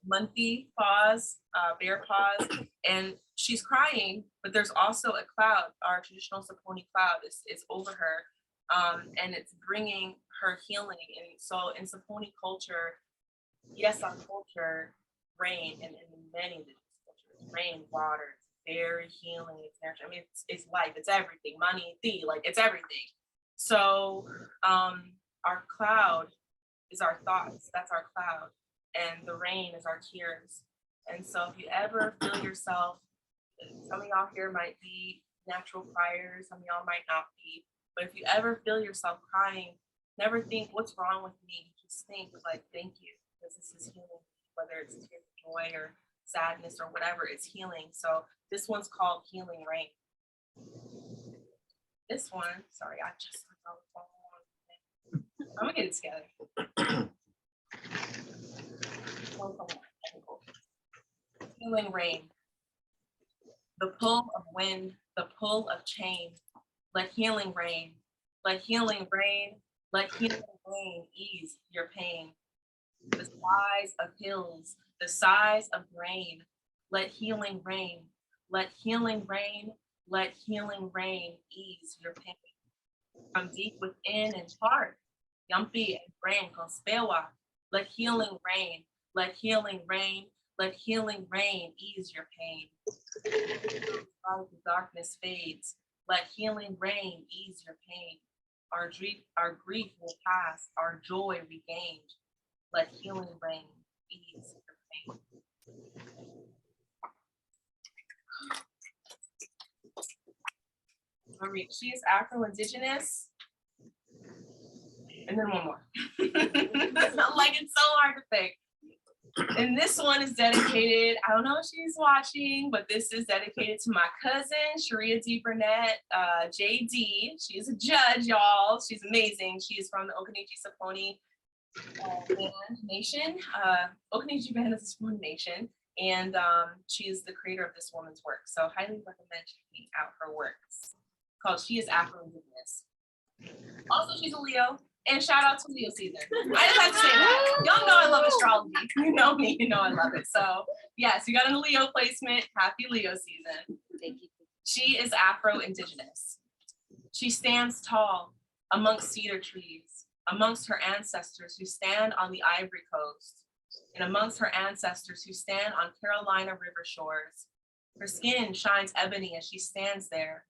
monkey paws, bear paws, and she's crying, but there's also a cloud. Our traditional Saponi cloud is over her, and it's bringing her healing. And so in Saponi culture, Yésah culture, rain, and in many cultures, rain, water, it's very healing, it's natural. I mean, it's life, it's everything, money, tea, like it's everything. So our cloud is our thoughts, that's our cloud. And the rain is our tears. And so if you ever feel yourself, some of y'all here might be natural criers, some of y'all might not be, but if you ever feel yourself crying, never think what's wrong with me. Just think like, thank you, because this is healing, whether it's tears of joy or sadness or whatever, it's healing. So this one's called Healing Rain. This one, sorry, I just, I'm gonna get it together. Healing rain, the pull of wind, the pull of change. Let healing rain, let healing rain, let healing rain ease your pain. The size of hills, the size of grain. Let healing rain, let healing rain, let healing rain ease your pain. From deep within and heart, Yampi and brain conspewa. Let healing rain, let healing rain, let healing rain ease your pain. While the darkness fades, let healing rain ease your pain. Our grief will pass, our joy regained. Let healing rain ease your pain. Marie, she is Afro-Indigenous. And then one more. Like, it's so hard to pick. And this one is dedicated, I don't know if she's watching, but this is dedicated to my cousin, Sharia D. Burnett, JD. She's a judge, y'all. She's amazing. She is from the Occaneechi Saponi Nation. Occaneechi Band is a Saponi Nation. And she is the creator of this woman's work. So highly recommend checking out her works. Called She is Afro-Indigenous. Also, she's a Leo. And shout out to Leo season. I just have to say that. Y'all know I love astrology. You know me, you know I love it. So yes, you got a Leo placement. Happy Leo season. Thank you. She is Afro-Indigenous. She stands tall amongst cedar trees, amongst her ancestors who stand on the Ivory Coast, and amongst her ancestors who stand on Carolina river shores. Her skin shines ebony as she stands there,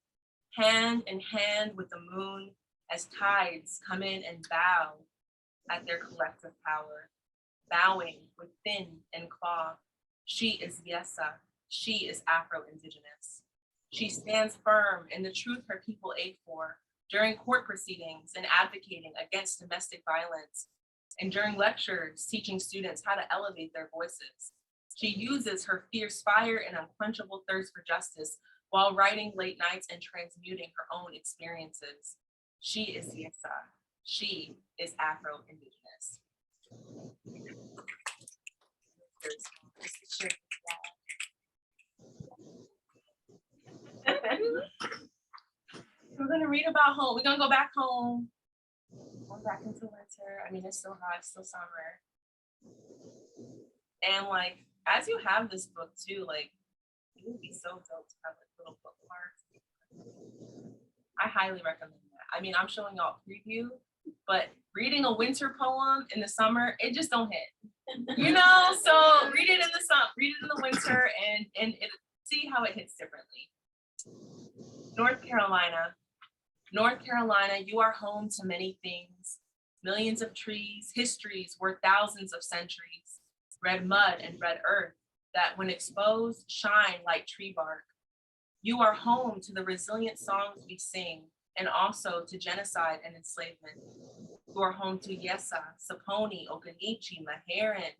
hand in hand with the moon, as tides come in and bow at their collective power, bowing with fin and claw. She is Yésah. She is Afro-Indigenous. She stands firm in the truth her people ache for during court proceedings and advocating against domestic violence, and during lectures teaching students how to elevate their voices. She uses her fierce fire and unquenchable thirst for justice while writing late nights and transmuting her own experiences. She is Yésah. She is Afro-Indigenous. We're gonna read about home. We're gonna go back home. Going back into winter. I mean, it's still hot, it's still summer. And like, as you have this book too, like, it would be so dope to have like little bookmarks. I highly recommend that. I mean, I'm showing y'all a preview, but reading a winter poem in the summer, it just don't hit. You know, so read it in the summer, read it in the winter, and see how it hits differently. North Carolina. North Carolina, you are home to many things. Millions of trees, histories worth thousands of centuries. Red mud and red earth that when exposed, shine like tree bark. You are home to the resilient songs we sing and also to genocide and enslavement. You are home to Yésah, Saponi, Okanichi, Maharan,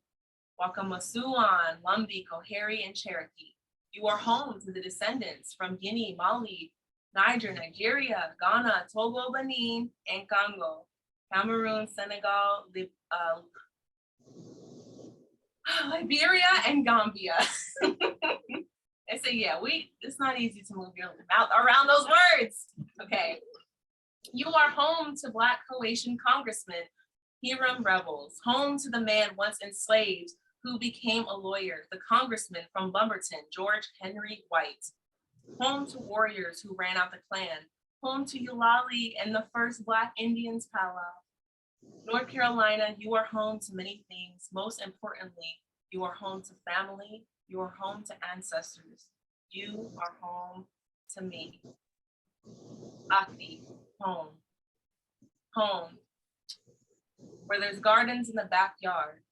Wakamasuan, Lumbee, Koheri, and Cherokee. You are home to the descendants from Guinea, Mali, Niger, Nigeria, Ghana, Togo, Benin, and Congo, Cameroon, Senegal, Liberia, and Gambia. And so yeah, it's not easy to move your mouth around those words. Okay. You are home to Black Croatian congressmen, Hiram rebels, home to the man once enslaved who became a lawyer, the congressman from Lumberton, George Henry White. Home to warriors who ran out the Klan, home to Eulalie and the first Black Indians powwow. North Carolina, you are home to many things. Most importantly, you are home to family. You are home to ancestors. You are home to me. Aki, home. Home. Where there's gardens in the backyard.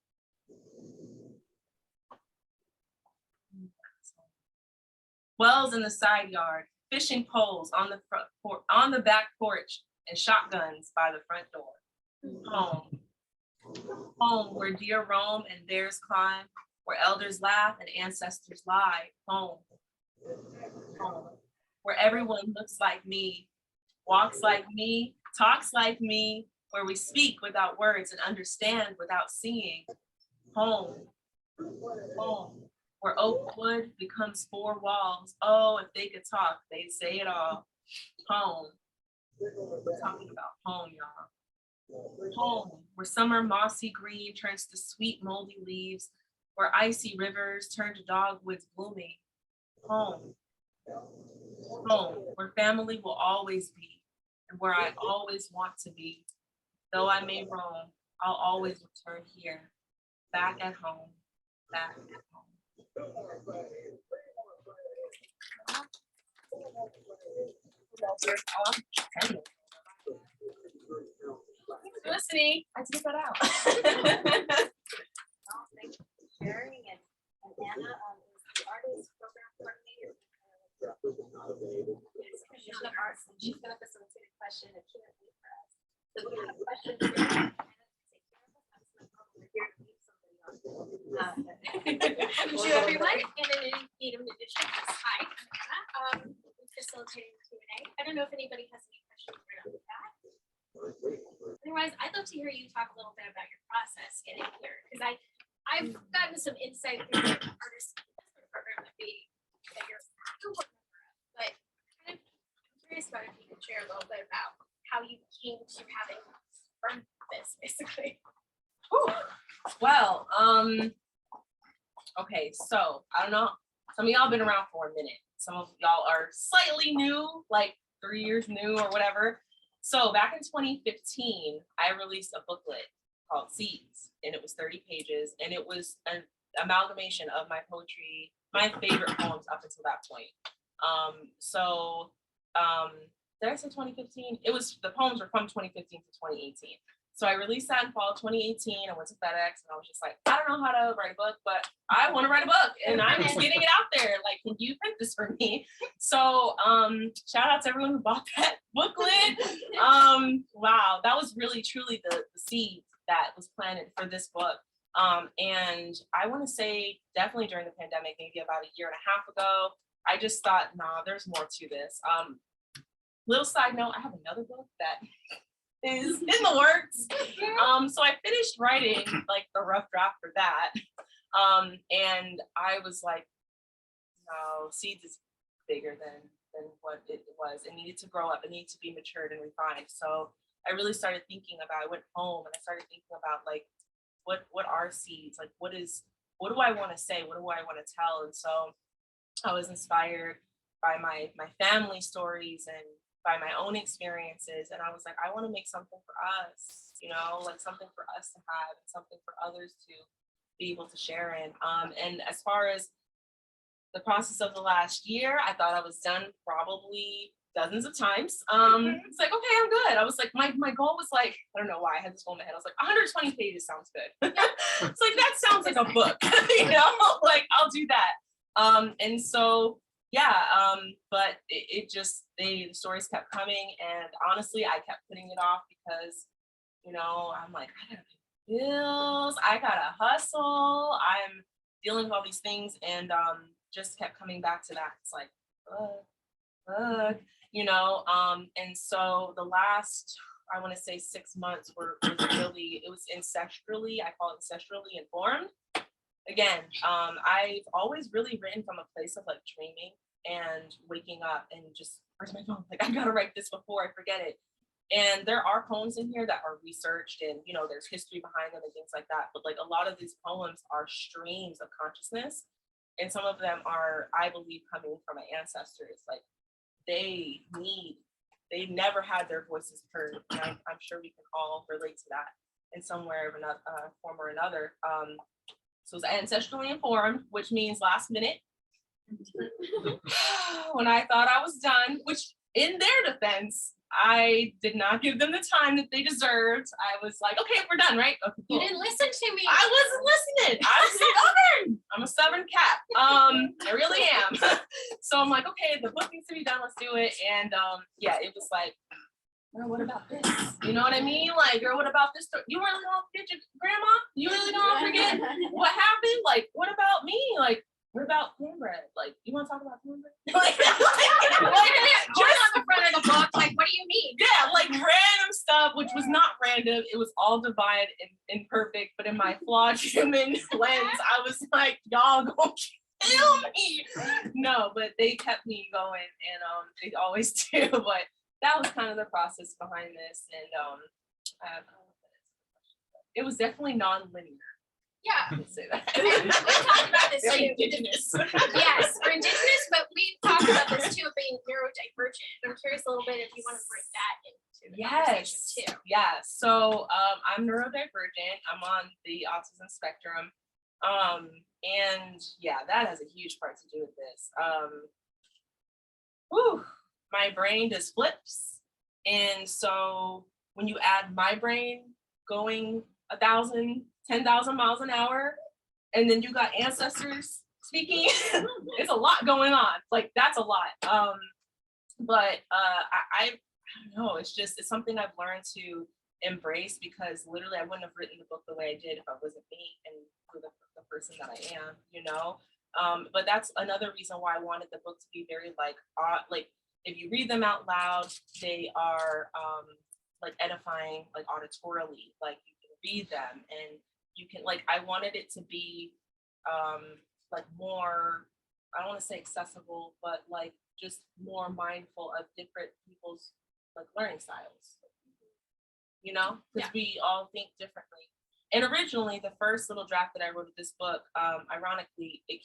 Wells in the side yard, fishing poles on the back porch, and shotguns by the front door. Home. Home where deer roam and bears climb, where elders laugh and ancestors lie. Home. Home. Where everyone looks like me, walks like me, talks like me, where we speak without words and understand without seeing. Home. Home. Where oak wood becomes four walls. Oh, if they could talk, they'd say it all. Home. We're talking about home, y'all. Home, where summer mossy green turns to sweet moldy leaves, where icy rivers turn to dogwoods blooming. Home. Home, where family will always be, and where I always want to be. Though I may roam, I'll always return here, back at home, back at home. Listening, I took that out. Thanks for sharing. And Anna is the artist program coordinator. She's the arts, and she's going to facilitate a question and Q&A for us. So if you have questions, Anna, take care of us. I'm just going to come over here to meet somebody else. To everyone, and then in addition, hi, I'm Anna. Facilitating Q&A. I don't know if anybody has any questions right off the bat. Otherwise, I'd love to hear you talk a little bit about your process getting here, because I've gotten some insight through the artist program that you're a member of, but I'm curious about if you could share a little bit about how you came to having from this, basically. Well, okay, so I don't know. Some of y'all been around for a minute. Some of y'all are slightly new, like 3 years new or whatever. So back in 2015, I released a booklet called Seeds, and it was 30 pages, and it was an amalgamation of my poetry, my favorite poems up until that point. Did I say 2015? The poems were from 2015 to 2018. So I released that in fall 2018. I went to FedEx and I was just like, I don't know how to write a book, but I want to write a book and I'm just getting it out there. Like, can you print this for me? So shout out to everyone who bought that booklet. Wow, that was really truly the seed that was planted for this book. And I want to say definitely during the pandemic, maybe about a year and a half ago, I just thought, nah, there's more to this. Little side note, I have another book that is in the works. So I finished writing like the rough draft for that. And I was like, no, Seeds is bigger than what it was. It needed to grow up. It needed to be matured and refined. So I really started thinking about, I went home and I started thinking about like, what are seeds? Like, what do I want to say? What do I want to tell? And so I was inspired by my family stories and by my own experiences. And I was like, I want to make something for us, you know, like something for us to have and something for others to be able to share in. And as far as the process of the last year, I thought I was done probably dozens of times. It's like, okay, I'm good. I was like, my goal was like, I don't know why I had this goal in my head. I was like, 120 pages sounds good. It's like, that sounds like a book, you know, like I'll do that. And so, yeah, but it just, the stories kept coming. And honestly, I kept putting it off because, you know, I'm like, I gotta pay bills, I gotta hustle, I'm dealing with all these things, and just kept coming back to that. It's like, you know, and so the last, I want to say 6 months it was ancestrally, I call it ancestrally informed. Again, I've always really written from a place of like dreaming and waking up and just, where's my phone? Like, I gotta write this before I forget it. And there are poems in here that are researched and, you know, there's history behind them and things like that. But like a lot of these poems are streams of consciousness. And some of them are, I believe, coming from my ancestors. Like they've never had their voices heard. And I'm sure we can all relate to that in some way or another, form or another. So it's ancestrally informed, which means last minute. When I thought I was done, which in their defense, I did not give them the time that they deserved. I was like, okay, we're done, right? Okay, cool. You didn't listen to me. I wasn't listening. I was stubborn. I'm a stubborn cat. I really am. So I'm like, okay, the book needs to be done. Let's do it. And yeah, it was like, girl, what about this? You know what I mean? Like, girl, what about this? You really gonna forget your grandma? You really gonna forget what happened? Like, what about me? Like, what about cornbread? Like, you want to talk about cornbread? Like, Just on the front of the book, like, what do you mean? Yeah, like random stuff, which was not random. It was all divided and perfect. But in my flawed human lens, I was like, y'all gonna kill me. No, but they kept me going, and they always do. But that was kind of the process behind this, and it was definitely non-linear. Yeah. Let's say that. We talked about this too. Indigenous. Yes, we're indigenous, but we talked about this too, being neurodivergent. I'm curious a little bit if you want to bring that into the conversation too. Yeah. So I'm neurodivergent. I'm on the autism spectrum. And yeah, that has a huge part to do with this. My brain just flips. And so when you add my brain going 10,000 miles an hour, and then you got ancestors speaking, it's a lot going on. Like, that's a lot. But I don't know, it's something I've learned to embrace, because literally I wouldn't have written the book the way I did if I wasn't me and the person that I am, you know? But that's another reason why I wanted the book to be very like if you read them out loud, they are like edifying, like auditorily, like you can read them and you can, like, I wanted it to be like more, I don't want to say accessible, but like just more mindful of different people's like learning styles, you know, because we all think differently. And originally the first little draft that I wrote of this book, ironically, the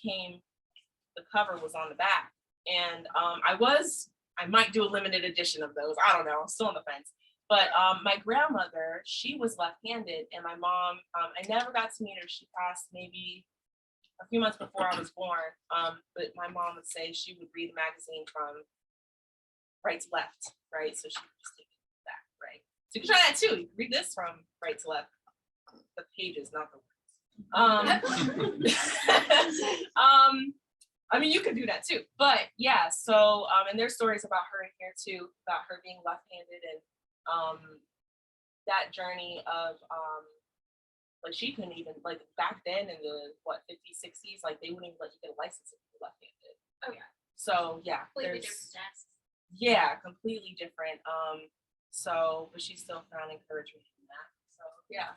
cover was on the back, and I might do a limited edition of those. I don't know, I'm still on the fence. But my grandmother, she was left-handed, and my mom, I never got to meet her. She passed maybe a few months before I was born. But my mom would say she would read the magazine from right to left, right? So she would just take it back, right? So you can try that too. You can read this from right to left. The pages, not the words. I mean, you could do that too. But yeah, so and there's stories about her in here too, about her being left-handed and that journey of like she couldn't even, like back then in the 50s, 60s, like they wouldn't even let you get a license if you were left-handed. Oh yeah. So yeah, Completely there's different tasks. yeah, completely different. So but she still found encouragement in that. So yeah.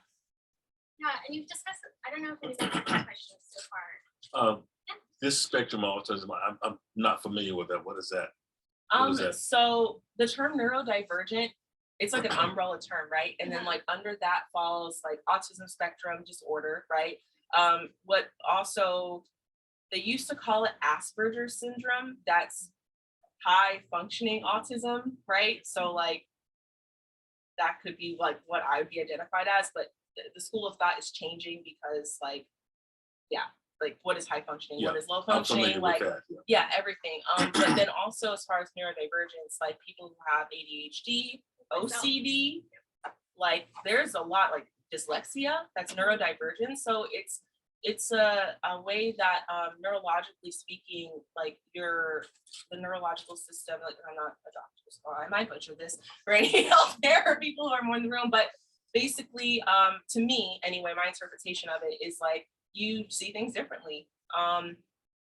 Yeah, and you've discussed, I don't know if anybody's had questions so far. This spectrum autism, I'm not familiar with that. What is that? What is that? So the term neurodivergent, it's like an umbrella term, right? And then like under that falls like autism spectrum disorder, right? What also, they used to call it Asperger's syndrome. That's high functioning autism, right? So like that could be like what I would be identified as, but the school of thought is changing because like, yeah, like what is high functioning, Yeah, what is low I'm functioning, familiar like with that. yeah, everything. But then also as far as neurodivergence, like people who have ADHD, OCD, like there's a lot like dyslexia that's neurodivergent. So it's a way that neurologically speaking, like the neurological system, like I'm not a doctor, so I might butcher this for any healthcare people who are more in the room, but basically to me anyway, my interpretation of it is like you see things differently,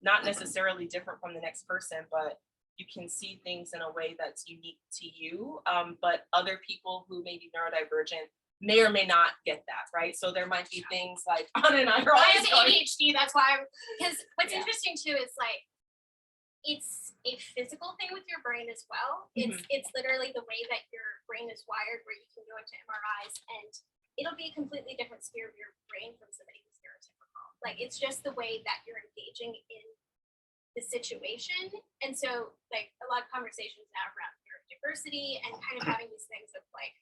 not necessarily different from the next person, but you can see things in a way that's unique to you, but other people who may be neurodivergent may or may not get that, right? So there might be things like Anna and I are I always have going, ADHD, that's why because what's Yeah. interesting too is like it's a physical thing with your brain as well. It's literally the way that your brain is wired, where you can go into MRIs and it'll be a completely different sphere of your brain from somebody who's neurotypical. Like it's just the way that you're engaging in the situation. And so like a lot of conversations now around neurodiversity and kind of having these things of like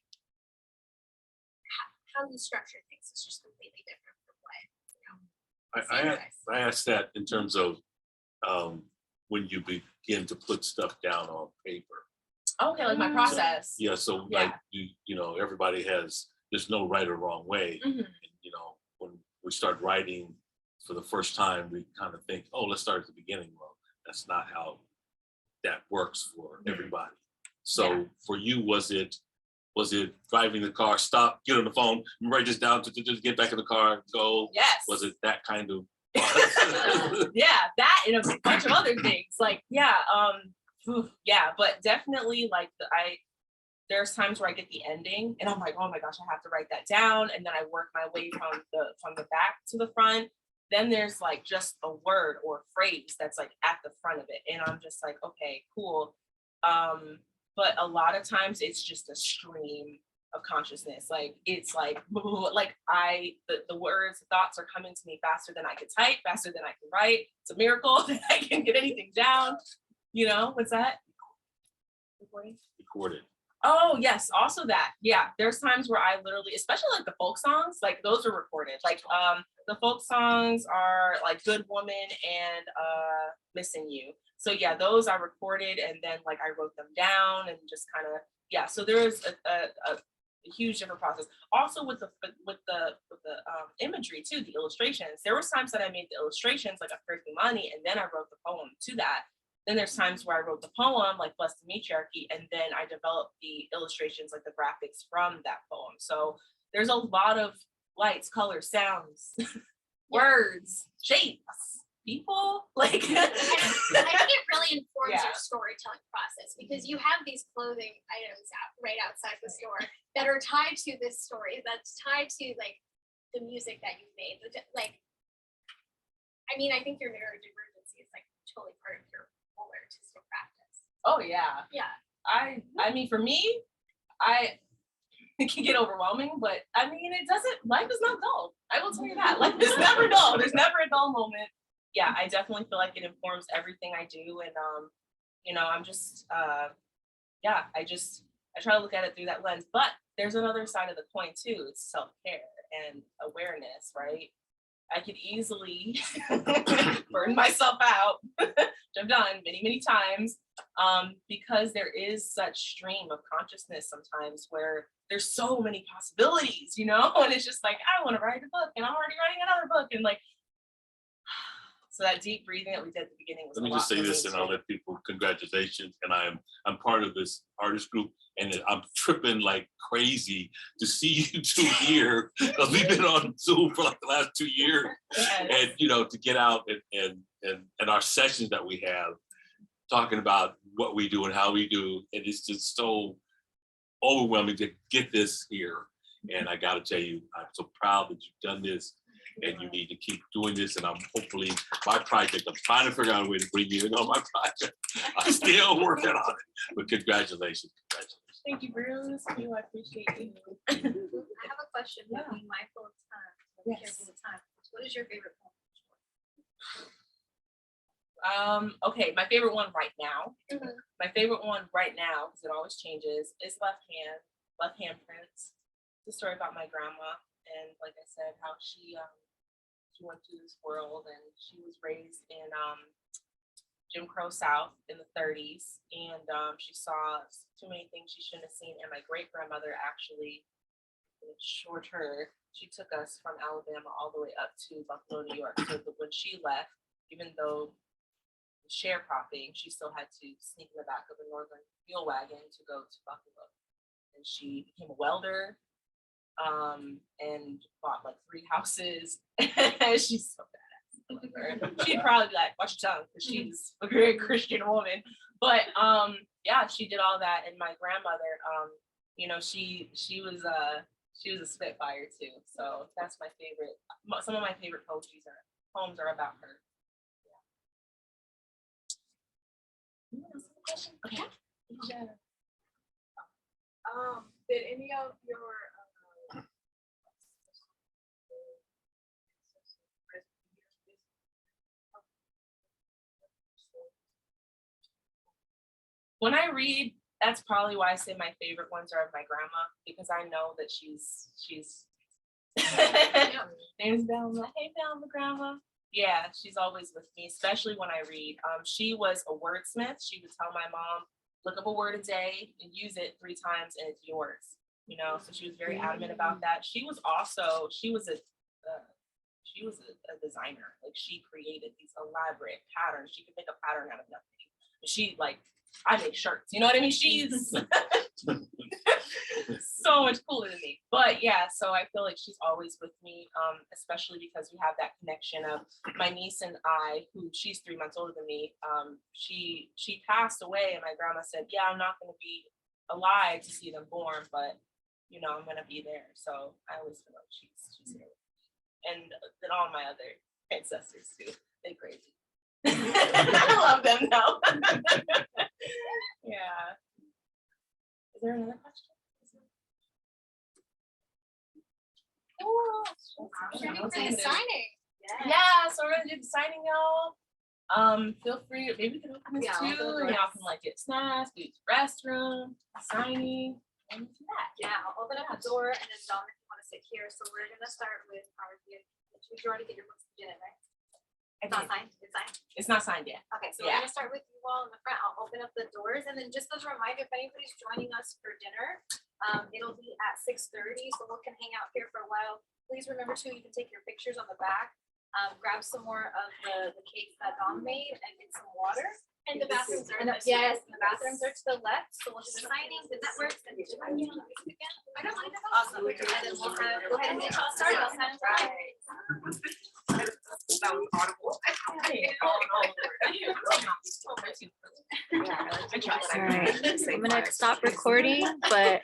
how you structure things is just completely different from what, you know. I asked that in terms of when you begin to put stuff down on paper. okay, like my process. Yeah, so Yeah. like you know, everybody there's no right or wrong way. Mhm. And, you know, when we start writing for the first time, we kind of think, oh, let's start at the beginning. Well, that's not how that works for everybody. So Yeah. for you, was it driving the car, stop, get on the phone, write this down, to just get back in the car, go? Yes. Was it that kind of? Yeah, that and a bunch of other things. Like, yeah, yeah, but definitely like there's times where I get the ending and I'm like, oh my gosh, I have to write that down. And then I work my way from the back to the front. Then there's like just a word or phrase that's like at the front of it. And I'm just like, okay, cool. But a lot of times it's just a stream of consciousness. Like it's like the words, the thoughts are coming to me faster than I can type, faster than I can write. It's a miracle that I can get anything down. You know, what's that? Recorded. Oh yes, also that. Yeah, there's times where I literally, especially like the folk songs, like those are recorded. Like the folk songs are like Good Woman and Missing You. So yeah, those I recorded and then like I wrote them down and just kind of, yeah. So there's a huge different process. Also with the imagery too, the illustrations. There was times that I made the illustrations like a Freaking Money and then I wrote the poem to that. Then there's times where I wrote the poem, like Bless the Matriarchy, and then I developed the illustrations, like the graphics from that poem. So there's a lot of lights, colors, sounds, words, shapes, people. Like I think it really informs Yeah. your storytelling process because you have these clothing items right outside the store that are tied to this story, that's tied to like the music that you've made. Like, I mean, I think your neurodivergency is like totally part of your whole artistic practice. oh yeah. Yeah. I mean, for me, it can get overwhelming, but I mean, life is not dull. I will tell you that. Life is never dull. There's never a dull moment. Yeah, I definitely feel like it informs everything I do. And, you know, I'm just, yeah, I try to look at it through that lens, but there's another side of the coin too. It's self-care and awareness, right? I could easily burn myself out, which I've done many, many times, because there is such stream of consciousness sometimes where there's so many possibilities, you know, and it's just like, I want to write a book and I'm already writing another book. And like, so that deep breathing that we did at the beginning was Let me just say this, and I'll let people, congratulations. And I'm part of this artist group, and I'm tripping like crazy to see you two here, because we've been on Zoom for like the last 2 years. Yes. And you know, to get out and our sessions that we have, talking about what we do and how we do, and it's just so overwhelming to get this here. And I gotta tell you, I'm so proud that you've done this, and you need to keep doing this. And I'm hopefully, my project, I'm trying to figure out a way to bring you in on my project. I'm still working on it, but congratulations, congratulations. Thank you, Bruce. I appreciate you. I have a question, Yeah. being mindful of time, Yes. careful of time. What is your favorite poem? Okay, my favorite one right now. My favorite one right now, because it always changes, is Left Hand Prince. It's a story about my grandma, and like I said, how she went through this world, and she was raised in Jim Crow South in the 30s, and she saw too many things she shouldn't have seen. And my great grandmother actually assured her. She took us from Alabama all the way up to Buffalo, New York. So when she left, even though sharecropping, she still had to sneak in the back of a Northern mule wagon to go to Buffalo. And she became a welder, and bought like 3 houses. She's so badass. She'd probably be like, watch your tongue, because she's a very Christian woman. But yeah, she did all that. And my grandmother, you know, she was a spitfire too. So that's my favorite. Some of my favorite poems are about her. Okay. Yeah. Did any of your when I read, that's probably why I say my favorite ones are of my grandma, because I know that she's name's Velma. Hey Velma, grandma. Yeah, she's always with me, especially when I read. She was a wordsmith. She would tell my mom, look up a word a day and use it 3 times and it's yours. You know, so she was very adamant about that. She was a designer. Like, she created these elaborate patterns. She could make a pattern out of nothing. She, like, I make shirts, you know what I mean? She's so much cooler than me. But yeah, so I feel like she's always with me, especially because we have that connection of my niece and I, who she's 3 months older than me. She passed away, and my grandma said, yeah, I'm not going to be alive to see them born, but you know, I'm going to be there. So I always feel like she's here. And then all my other ancestors too. They crazy. I love them though. Yeah. Is there another question? Signing. Yeah, so we're gonna do the signing, y'all. Feel free, maybe we can open this Yeah, too, I'll go and y'all first. can like get snacks, use the restroom, signing, and do that. Yeah, I'll open up the door, and then Dominic, you want to sit here. So we're gonna start with our gift. Did you already get your books in it, right? It's not signed. It's signed. It's not signed yet. Okay, so Yeah. we're gonna start with you all in the front. I'll open up the doors, and then just as a reminder, if anybody's joining us for dinner, it'll be at 6:30, so we can hang out here for a while. Please remember too, you can take your pictures on the back. Grab some more of the cake that Dom made and get some water. and the bathrooms are. Yes, and the bathrooms are to the left, so we'll do the signing. Did that work? Then I don't mind at all. Awesome. And then we'll go ahead and get y'all started. I'll sign That was audible. All right, so I'm gonna stop recording, but